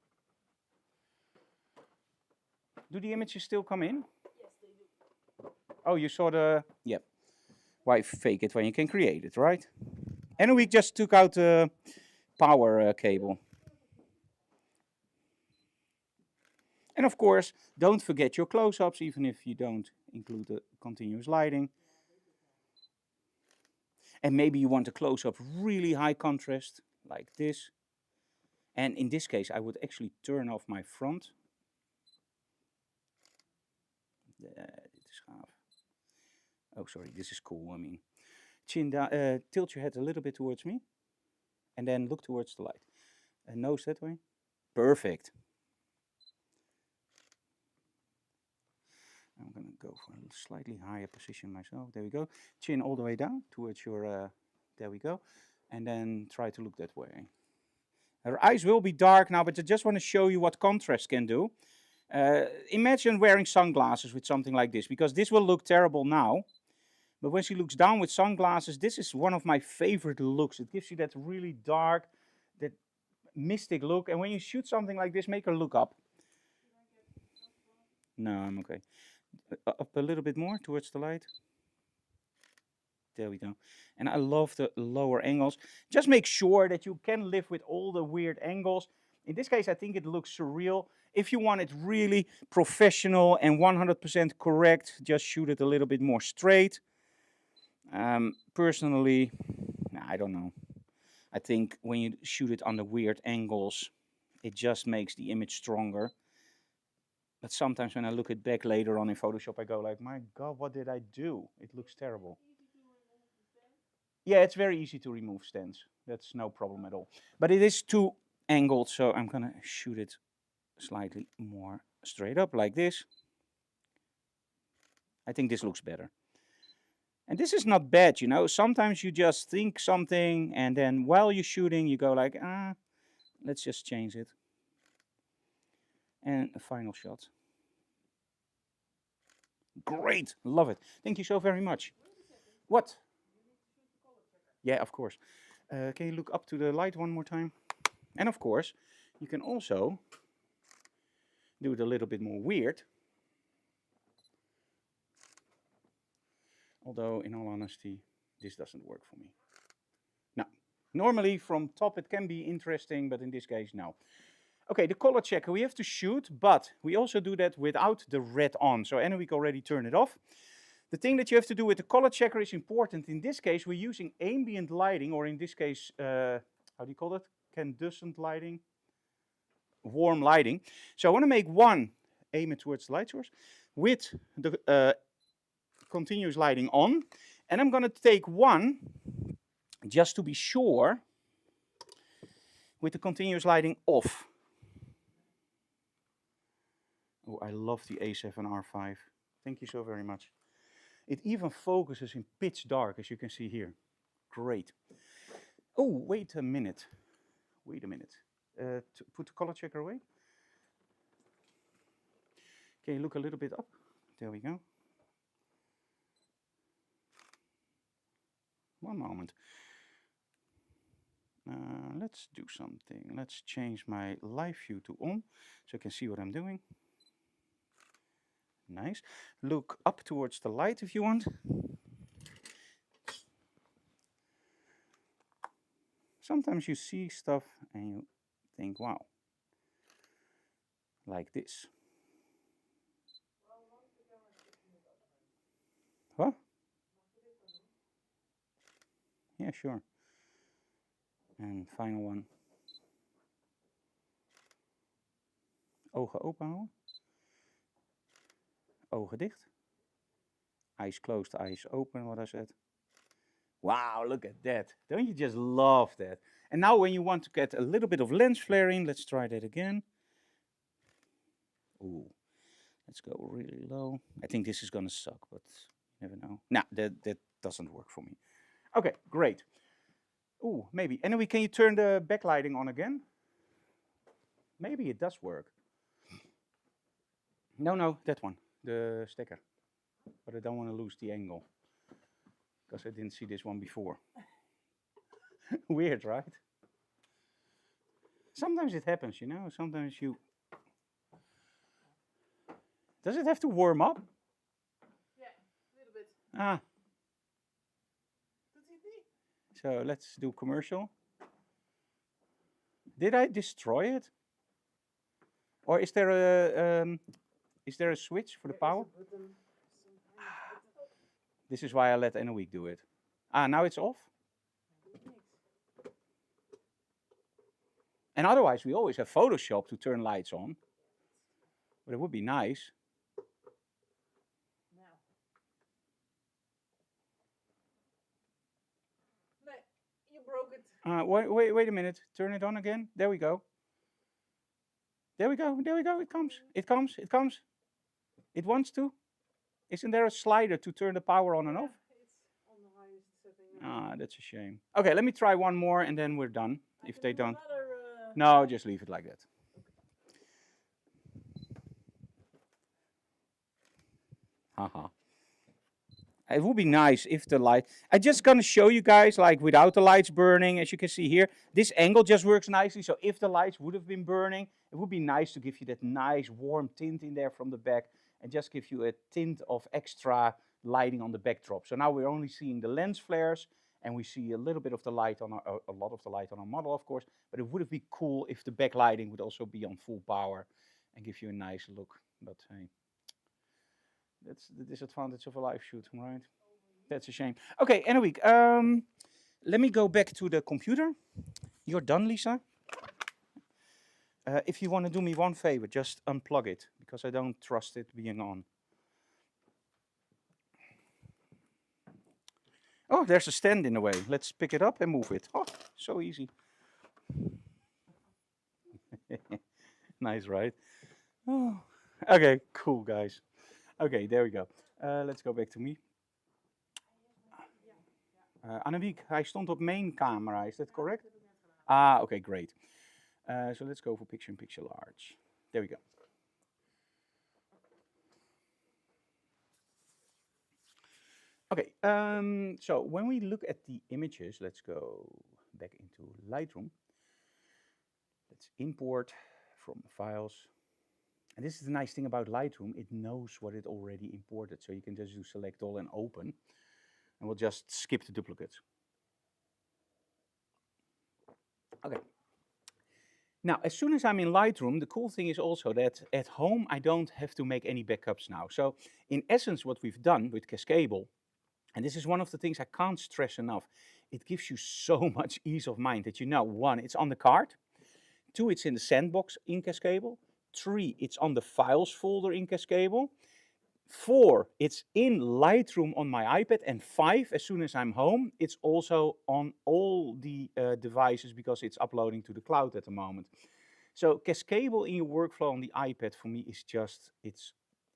Do the images still come in? Yes, they do. Oh, you saw the... Yep. Why fake it when you can create it, right? Anouk just took out the power cable. And of course, don't forget your close-ups, even if you don't include the continuous lighting. And maybe you want a close-up really high contrast, like this. And in this case, I would actually turn off my front. Oh, sorry, this is cool. I mean, chin down, tilt your head a little bit towards me. And then look towards the light. And nose that way. Perfect. I'm going to go for a slightly higher position myself. There we go. Chin all the way down towards your, there we go. And then try to look that way. Her eyes will be dark now, but I just want to show you what contrast can do. Imagine wearing sunglasses with something like this, because this will look terrible now. But when she looks down with sunglasses, this is one of my favorite looks. It gives you that really dark, that mystic look. And when you shoot something like this, make her look up. No, I'm okay. Up a little bit more towards the light. There we go. And I love the lower angles. Just make sure that you can live with all the weird angles. In this case, I think it looks surreal. If you want it really professional and 100% correct, just shoot it a little bit more straight. Personally, I don't know. I think when you shoot it on the weird angles, it just makes the image stronger. But sometimes when I look it back later on in Photoshop, I go like, my God, what did I do? It looks terrible. Yeah, it's very easy to remove stands. That's no problem at all. But it is too angled, so I'm going to shoot it slightly more straight up like this. I think this looks better. And this is not bad, you know. Sometimes you just think something, and then while you're shooting, you go like, let's just change it. And a final shot. Great, love it. Thank you so very much. What? Yeah, of course. Can you look up to the light one more time? And of course, you can also do it a little bit more weird. Although, in all honesty, this doesn't work for me. No. Normally, from top it can be interesting, but in this case, no. Okay, the color checker, we have to shoot, but we also do that without the red on. So Anouk already turned it off. The thing that you have to do with the color checker is important. In this case, we're using ambient lighting, or in this case, how do you call it? Incandescent lighting? Warm lighting. So I want to make one, aim it towards the light source, with the continuous lighting on. And I'm going to take one, just to be sure, with the continuous lighting off. Oh, I love the A7R5. Thank you so very much. It even focuses in pitch dark, as you can see here. Great. Oh, wait a minute. Wait a minute. To put the color checker away. Can you look a little bit up? There we go. One moment. Let's do something. Let's change my live view to on, so you can see what I'm doing. Nice. Look up towards the light if you want. Sometimes you see stuff and you think, wow, like this. What? Yeah, sure. En final one. Ogen open houden. Ogen dicht. Eyes closed, eyes open, what I said. Wow, look at that. Don't you just love that? And now when you want to get a little bit of lens flaring, let's try that again. Ooh, let's go really low. I think this is gonna suck, but you never know. Nah, that doesn't work for me. Okay, great. Ooh, maybe. Anyway, can you turn the backlighting on again? Maybe it does work. No, that one, the sticker. But I don't want to lose the angle, because I didn't see this one before. Weird, right? Sometimes it happens, you know, sometimes you... Does it have to warm up? Yeah, a little bit. Ah. So let's do commercial. Did I destroy it? Or is there a switch for the power? This is why I let Anouk do it. Ah, now it's off? And otherwise we always have Photoshop to turn lights on. But it would be nice. You broke it. Wait a minute. Turn it on again. There we go. There we go. There we go. It comes. It comes. It comes. It wants to. Isn't there a slider to turn the power on and off? It's on the highest setting. Ah, that's a shame. Okay, let me try one more and then we're done. If they don't. Another, No, just leave it like that. Haha. It would be nice if the light... I'm just going to show you guys, like, without the lights burning, as you can see here. This angle just works nicely, so if the lights would have been burning, it would be nice to give you that nice warm tint in there from the back, and just give you a tint of extra lighting on the backdrop. So now we're only seeing the lens flares, and we see a little bit of the light on our, a lot of the light on our model, of course, but it would have been cool if the backlighting would also be on full power and give you a nice look. But hey, that's the disadvantage of a live shoot, right? That's a shame. Okay, anyway, let me go back to the computer. You're done, Lisa? If you want to do me one favor, just unplug it, because I don't trust it being on. Oh, there's a stand in the way. Let's pick it up and move it. Oh, so easy. Nice, right? Oh. Okay, cool, guys. Okay, there we go. Let's go back to me. Anouk, hij stond op main camera, is that correct? Ah, okay, great. So let's go for picture-in-picture large. There we go. Okay, so when we look at the images, let's go back into Lightroom. Let's import from files. And this is the nice thing about Lightroom, it knows what it already imported. So you can just do select all and open, and we'll just skip the duplicates. Okay. Now, as soon as I'm in Lightroom, the cool thing is also that at home, I don't have to make any backups now. So in essence, what we've done with Cascable, and this is one of the things I can't stress enough, it gives you so much ease of mind that you know, one, it's on the card, two, it's in the sandbox in Cascable, three, it's on the files folder in Cascable, four, it's in Lightroom on my iPad, and five, as soon as I'm home, it's also on all the devices because it's uploading to the cloud at the moment. So Cascable in your workflow on the iPad for me is just, it's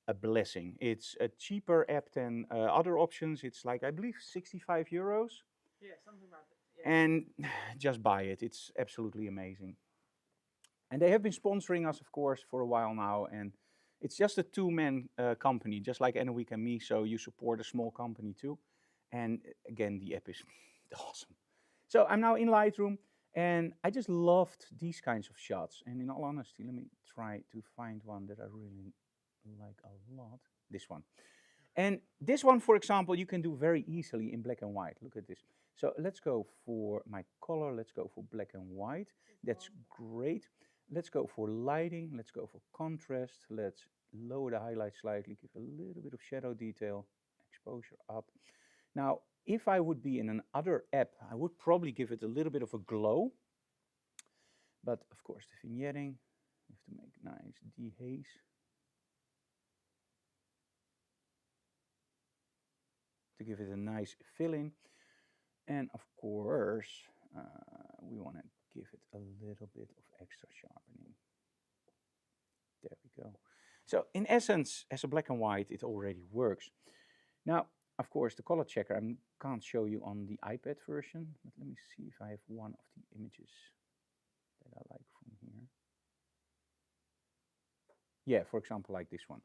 a blessing. It's a cheaper app than other options. It's like, I believe, 65 euros. Yeah, something like that. Yeah. And just buy it. It's absolutely amazing. And they have been sponsoring us, of course, for a while now. And it's just a two-man company, just like Enoweek and me. So you support a small company too. And again, the app is awesome. So I'm now in Lightroom. And I just loved these kinds of shots. And in all honesty, let me try to find one that I really like a lot. This one. And this one, for example, you can do very easily in black and white. Look at this. So let's go for my color. Let's go for black and white. That's great. Let's go for lighting. Let's go for contrast. Let's lower the highlight slightly, give a little bit of shadow detail, exposure up. Now, if I would be in another app, I would probably give it a little bit of a glow. But of course, the vignetting, you have to make nice dehaze. To give it a nice fill-in. And of course, we want to give it a little bit of extra sharpening. There we go. So in essence, as a black and white, it already works. Now, of course, the color checker I can't show you on the iPad version, but let me see if I have one of the images that I like from here. Yeah, for example, like this one.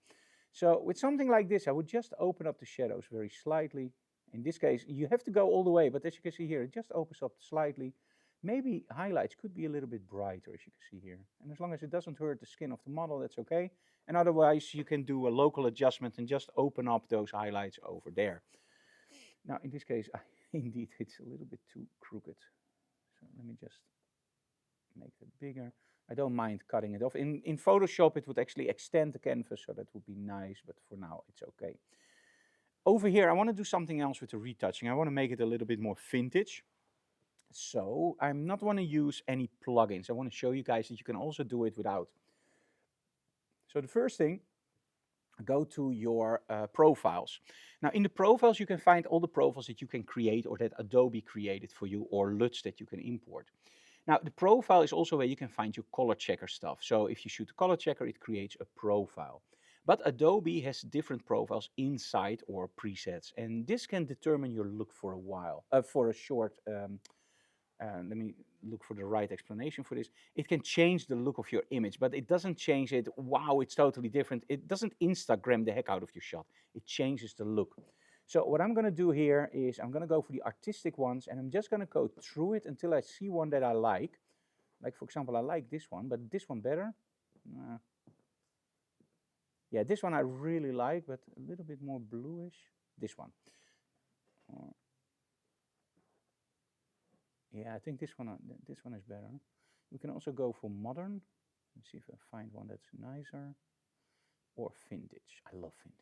So with something like this, I would just open up the shadows very slightly. In this case, you have to go all the way, but as you can see here, it just opens up slightly. Maybe highlights could be a little bit brighter, as you can see here. And as long as it doesn't hurt the skin of the model, that's okay. And otherwise, you can do a local adjustment and just open up those highlights over there. Now, in this case, indeed, it's a little bit too crooked. So let me just make that bigger. I don't mind cutting it off. In Photoshop, it would actually extend the canvas, so that would be nice, but for now, it's okay. Over here, I want to do something else with the retouching. I want to make it a little bit more vintage. So I'm not want to use any plugins. I want to show you guys that you can also do it without. So the first thing, go to your profiles. Now in the profiles, you can find all the profiles that you can create or that Adobe created for you, or LUTs that you can import. Now the profile is also where you can find your color checker stuff. So if you shoot a color checker, it creates a profile. But Adobe has different profiles inside or presets, and this can determine your look for a while, for a short. Let me look for the right explanation for this. It can change the look of your image, but it doesn't change it. Wow, it's totally different. It doesn't Instagram the heck out of your shot. It changes the look. So what I'm going to do here is I'm going to go for the artistic ones, and I'm just going to go through it until I see one that I like. Like, for example, I like this one, but this one better. Yeah, this one I really like, but a little bit more bluish. This one. Yeah, I think this one is better. We can also go for modern. Let's see if I find one that's nicer. Or vintage. I love vintage.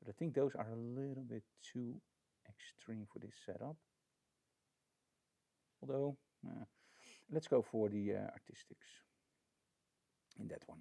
But I think those are a little bit too extreme for this setup. Although, let's go for the artistics in that one.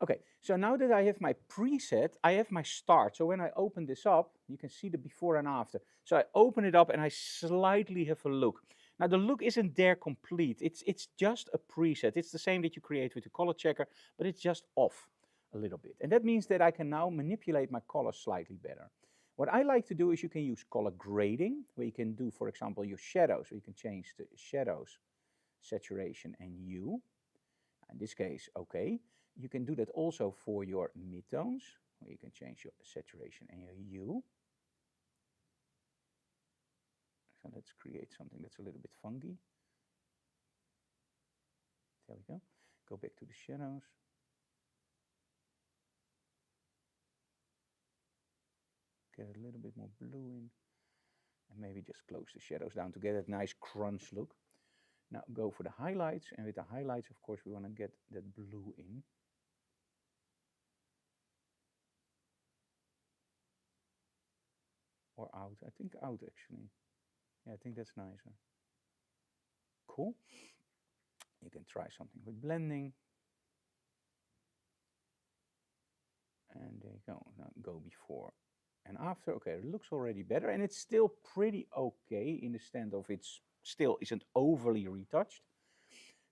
Okay, so now that I have my preset, I have my start. So when I open this up, you can see the before and after. So I open it up and I slightly have a look. Now the look isn't there complete. It's just a preset. It's the same that you create with the color checker, but it's just off a little bit. And that means that I can now manipulate my colors slightly better. What I like to do is you can use color grading, where you can do, for example, your shadows. So you can change the shadows, saturation, and hue. In this case, okay. You can do that also for your midtones, where you can change your saturation and your hue. let's create something that's a little bit funky. There we go. Go back to the shadows. Get a little bit more blue in. And maybe just close the shadows down to get that nice crunch look. Now go for the highlights, and with the highlights, of course, we want to get that blue in. Or out. I think out, actually. Yeah, I think that's nicer. Cool. You can try something with blending. And there you go. Now go before and after. Okay, it looks already better, and it's still pretty okay in the stand of it's still isn't overly retouched.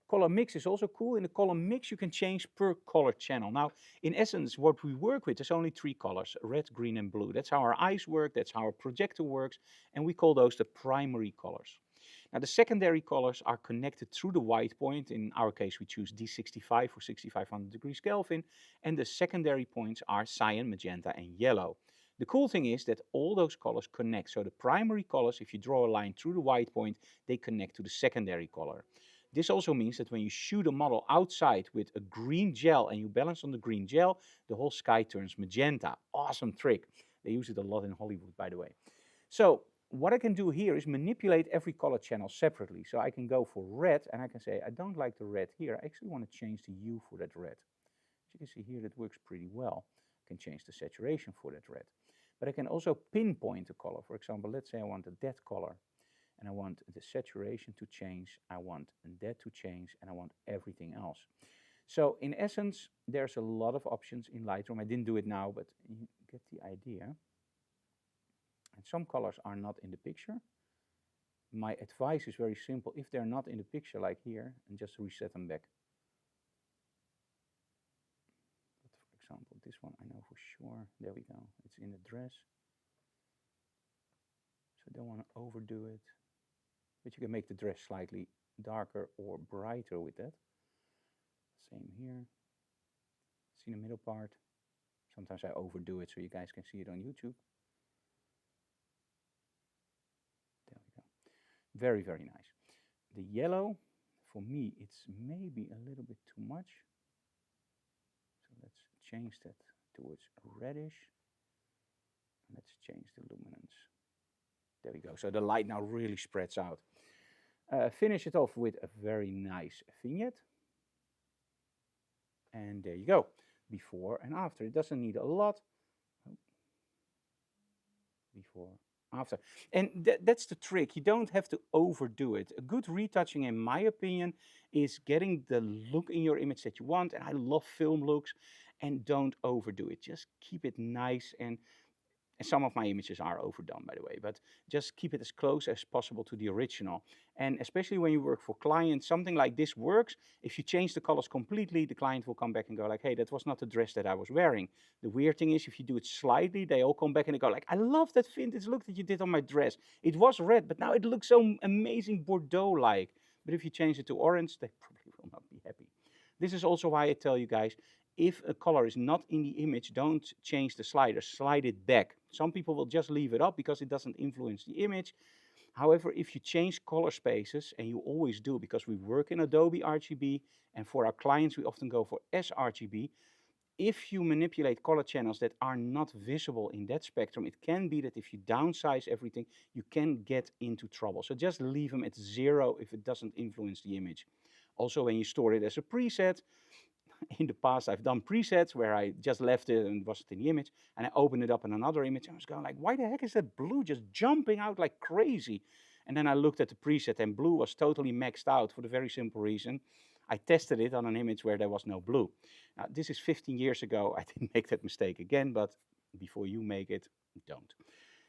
Color mix is also cool. In the color mix, you can change per color channel. Now, in essence, what we work with is only 3 colors, red, green, and blue. That's how our eyes work, that's how our projector works, and we call those the primary colors. Now, the secondary colors are connected through the white point. In our case, we choose D65 for 6500 degrees Kelvin, and the secondary points are cyan, magenta, and yellow. The cool thing is that all those colors connect. So the primary colors, if you draw a line through the white point, they connect to the secondary color. This also means that when you shoot a model outside with a green gel and you balance on the green gel, the whole sky turns magenta. Awesome trick. They use it a lot in Hollywood, by the way. So what I can do here is manipulate every color channel separately. So I can go for red and I can say, I don't like the red here. I actually want to change the hue for that red. As you can see here, that works pretty well. I can change the saturation for that red. But I can also pinpoint a color. For example, let's say I want a dead color. And I want the saturation to change, I want that to change, and I want everything else. So in essence, there's a lot of options in Lightroom. I didn't do it now, but you get the idea. And some colors are not in the picture. My advice is very simple. If they're not in the picture, like here, and just reset them back. But for example, this one I know for sure. There we go. It's in the dress. So I don't want to overdo it. But you can make the dress slightly darker or brighter with that. Same here. See the middle part? Sometimes I overdo it so you guys can see it on YouTube. There we go. Very, very nice. The yellow, for me, it's maybe a little bit too much. So let's change that towards reddish. Let's change the luminance. There we go. So the light now really spreads out. Finish it off with a very nice vignette. And there you go. Before and after. It doesn't need a lot. Before, after. And that's the trick. You don't have to overdo it. A good retouching, in my opinion, is getting the look in your image that you want. And I love film looks. And don't overdo it. Just keep it nice. And some of my images are overdone, by the way, but just keep it as close as possible to the original. And especially when you work for clients, something like this works. If you change the colors completely, the client will come back and go like, hey, that was not the dress that I was wearing. The weird thing is, if you do it slightly, they all come back and they go like, I love that vintage look that you did on my dress. It was red, but now it looks so amazing Bordeaux-like. But if you change it to orange, they probably will not be happy. This is also why I tell you guys, if a color is not in the image, don't change the slider, slide it back. Some people will just leave it up because it doesn't influence the image. However, if you change color spaces, and you always do because we work in Adobe RGB, and for our clients we often go for sRGB, if you manipulate color channels that are not visible in that spectrum, it can be that if you downsize everything, you can get into trouble. So just leave them at 0 if it doesn't influence the image. Also, when you store it as a preset, in the past, I've done presets where I just left it and it wasn't in the image, and I opened it up in another image, and I was going like, why the heck is that blue just jumping out like crazy? And then I looked at the preset, and blue was totally maxed out for the very simple reason. I tested it on an image where there was no blue. Now, this is 15 years ago. I didn't make that mistake again, but before you make it, don't.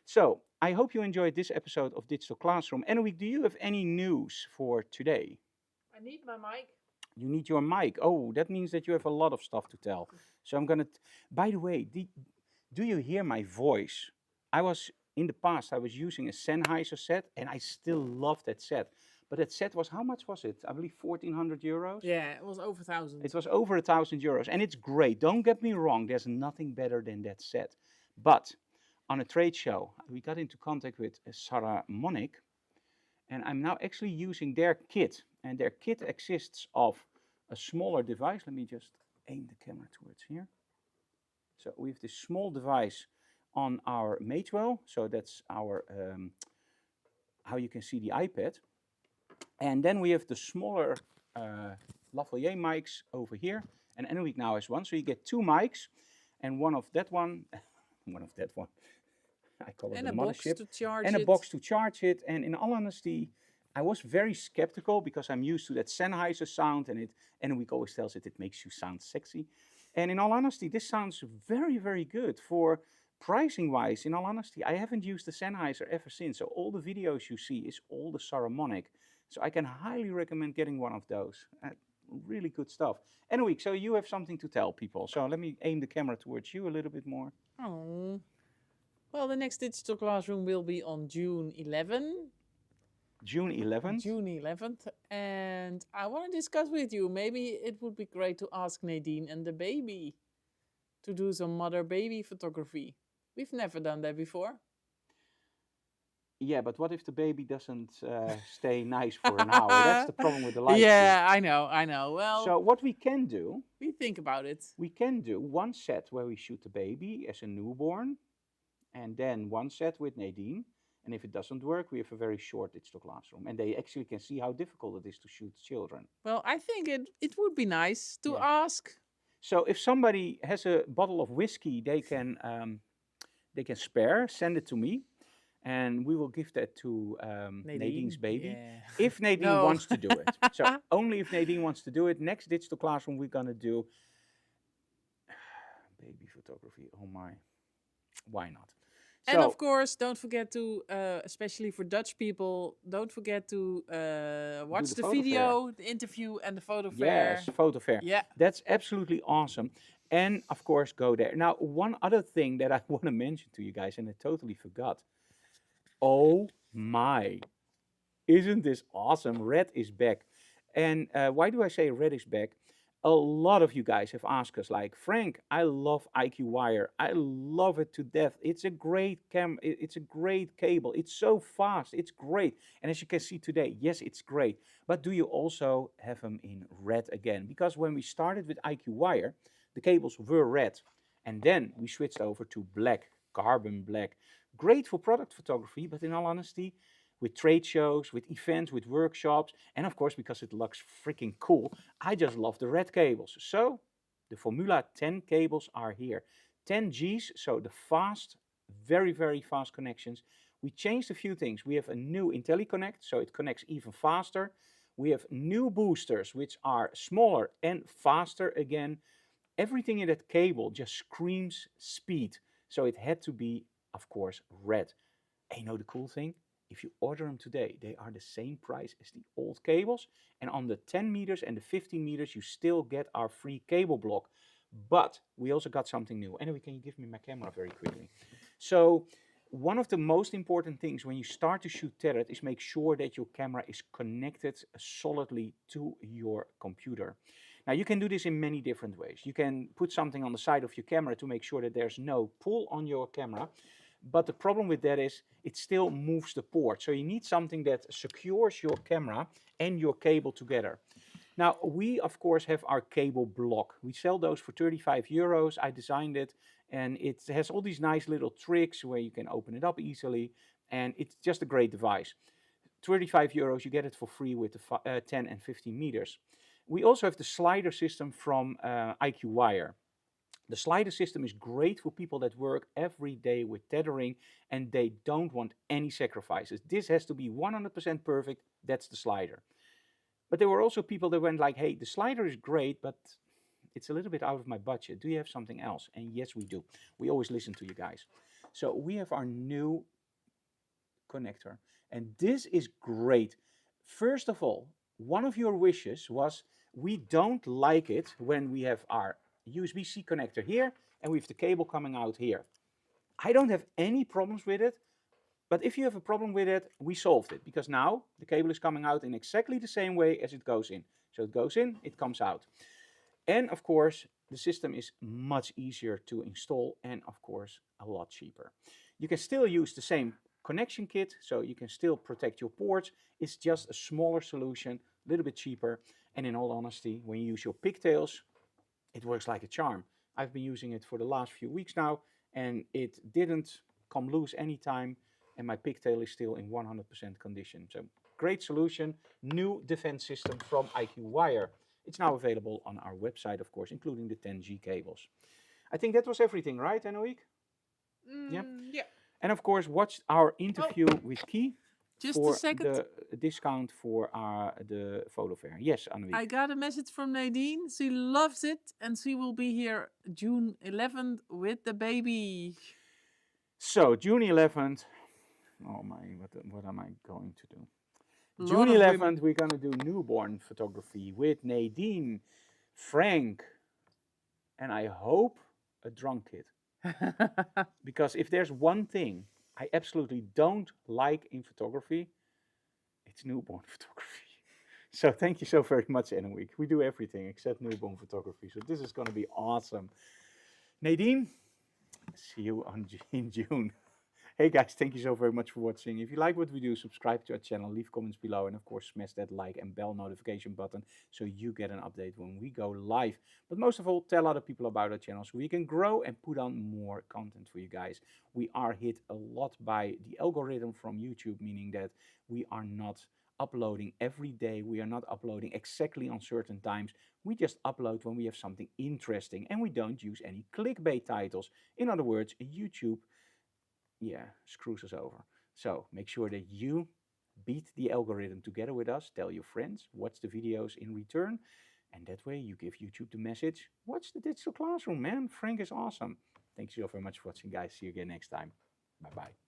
So, I hope you enjoyed this episode of Digital Classroom. Anouk, do you have any news for today? I need my mic. You need your mic. Oh, that means that you have a lot of stuff to tell. So I'm going to... By the way, do you hear my voice? In the past, I was using a Sennheiser set, and I still love that set. But that set was, how much was it? I believe 1,400 euros? Yeah, it was over 1,000. It was over 1,000 euros, and it's great. Don't get me wrong, there's nothing better than that set. But on a trade show, we got into contact with Sarah Monick, And I'm now actually using their kit. And their kit consists of a smaller device. Let me just aim the camera towards here. So we have this small device on our Matewell. So that's our, how you can see the iPad. And then we have the smaller lavalier mics over here. And Anouk now has one. So you get 2 mics and one of that one, one of that one. I call it And the a box mothership. to charge And a it. box to charge it. And in all honesty, I was very skeptical because I'm used to that Sennheiser sound, and Anouk always tells it makes you sound sexy. And in all honesty, this sounds very, very good. For pricing wise, in all honesty, I haven't used the Sennheiser ever since. So all the videos you see is all the Saramonic. So I can highly recommend getting one of those. Really good stuff. Anouk, so you have something to tell people. So let me aim the camera towards you a little bit more. Oh. Well, the next digital classroom will be on June 11. June 11th. June 11th. And I want to discuss with you, maybe it would be great to ask Nadine and the baby to do some mother-baby photography. We've never done that before. Yeah, but what if the baby doesn't stay nice for an hour? That's the problem with the Lightroom. Yeah, I know. Well, So what we can do, we think about it. we can do one set where we shoot the baby as a newborn, and then one set with Nadine. And if it doesn't work, we have a very short digital classroom. And they actually can see how difficult it is to shoot children. Well, I think it would be nice to Yeah. ask. So if somebody has a bottle of whiskey they can spare, send it to me. And we will give that to Nadine's baby. Yeah. If Nadine No. wants to do it. So only if Nadine wants to do it. Next digital classroom we're going to do baby photography. Oh my. Why not? And So, of course, don't forget to, especially for Dutch people, don't forget to watch the the photo video, the interview, and the photo fair. yes, photo fair. Yeah. That's absolutely awesome. And of course, go there. Now, one other thing that I want to mention to you guys, and I totally forgot. Oh my. Isn't this awesome? Red is back. And why do I say Red is back? A lot of you guys have asked us, like, Frank, I love IQ Wire. I love it to death. It's a great it's a great cable. It's so fast. It's great. And as you can see today, yes, it's great. But do you also have them in red again? Because when we started with IQ Wire, the cables were red. And then we switched over to black, carbon black. Great for product photography, but in all honesty, with trade shows, with events, with workshops, and of course, because it looks freaking cool, I just love the red cables. So the Formula 10 cables are here. 10 Gs, so the fast, very, very fast connections. We changed a few things. We have a new IntelliConnect, so it connects even faster. We have new boosters, which are smaller and faster again. Everything in that cable just screams speed. So it had to be, of course, red. And you know the cool thing? If you order them today, they are the same price as the old cables. And on the 10 meters and the 15 meters, you still get our free cable block. But we also got something new. Anyway, can you give me my camera very quickly? So one of the most important things when you start to shoot tethered is make sure that your camera is connected solidly to your computer. Now you can do this in many different ways. You can put something on the side of your camera to make sure that there's no pull on your camera. But the problem with that is it still moves the port. So you need something that secures your camera and your cable together. Now, we, of course, have our cable block. We sell those for 35 euros. I designed it, and it has all these nice little tricks where you can open it up easily, and it's just a great device. 35 euros, you get it for free with the 10 and 15 meters. We also have the slider system from IQ Wire. The slider system is great for people that work every day with tethering and they don't want any sacrifices. This has to be 100% perfect. That's the slider. But there were also people that went like, hey, the slider is great, but it's a little bit out of my budget. Do you have something else? And yes, we do. We always listen to you guys. So we have our new connector. And this is great. First of all, one of your wishes was we don't like it when we have our USB-C connector here and we have the cable coming out here. I don't have any problems with it, but if you have a problem with it, we solved it because now the cable is coming out in exactly the same way as it goes in. So it goes in, it comes out. And of course, the system is much easier to install and of course a lot cheaper. You can still use the same connection kit, so you can still protect your ports. It's just a smaller solution, a little bit cheaper. And in all honesty, when you use your pigtails, it works like a charm. I've been using it for the last few weeks now, and it didn't come loose anytime, and my pigtail is still in 100% condition. So great solution, new defense system from IQ Wire. It's now available on our website, of course, including the 10G cables. I think that was everything, right, Anouk? Yeah. Yeah. And of course, watch our interview with Key Just for a second. the discount for the photo fair. Yes, Anouk. I got a message from Nadine. She loves it, and she will be here June 11th with the baby. So June 11th. Oh my, what am I going to do? Lot June of 11th, women. we're gonna do newborn photography with Nadine, Frank, and I hope a drunk kid. Because if there's one thing I absolutely don't like in photography, it's newborn photography. So thank you so very much, Anouk. We do everything except newborn photography. So this is going to be awesome. Nadine, see you in June. Hey guys, thank you so very much for watching. If you like what we do, subscribe to our channel, leave comments below, and of course smash that like and bell notification button so you get an update when we go live. But most of all, tell other people about our channel so we can grow and put on more content for you guys. We are hit a lot by the algorithm from YouTube, meaning that we are not uploading every day. We are not uploading exactly on certain times. We just upload when we have something interesting, and we don't use any clickbait titles. In other words, YouTube screws us over. So make sure that you beat the algorithm together with us. Tell your friends, watch the videos in return. And that way you give YouTube the message, watch the digital classroom, man. Frank is awesome. Thanks so very much for watching, guys. See you again next time. Bye-bye.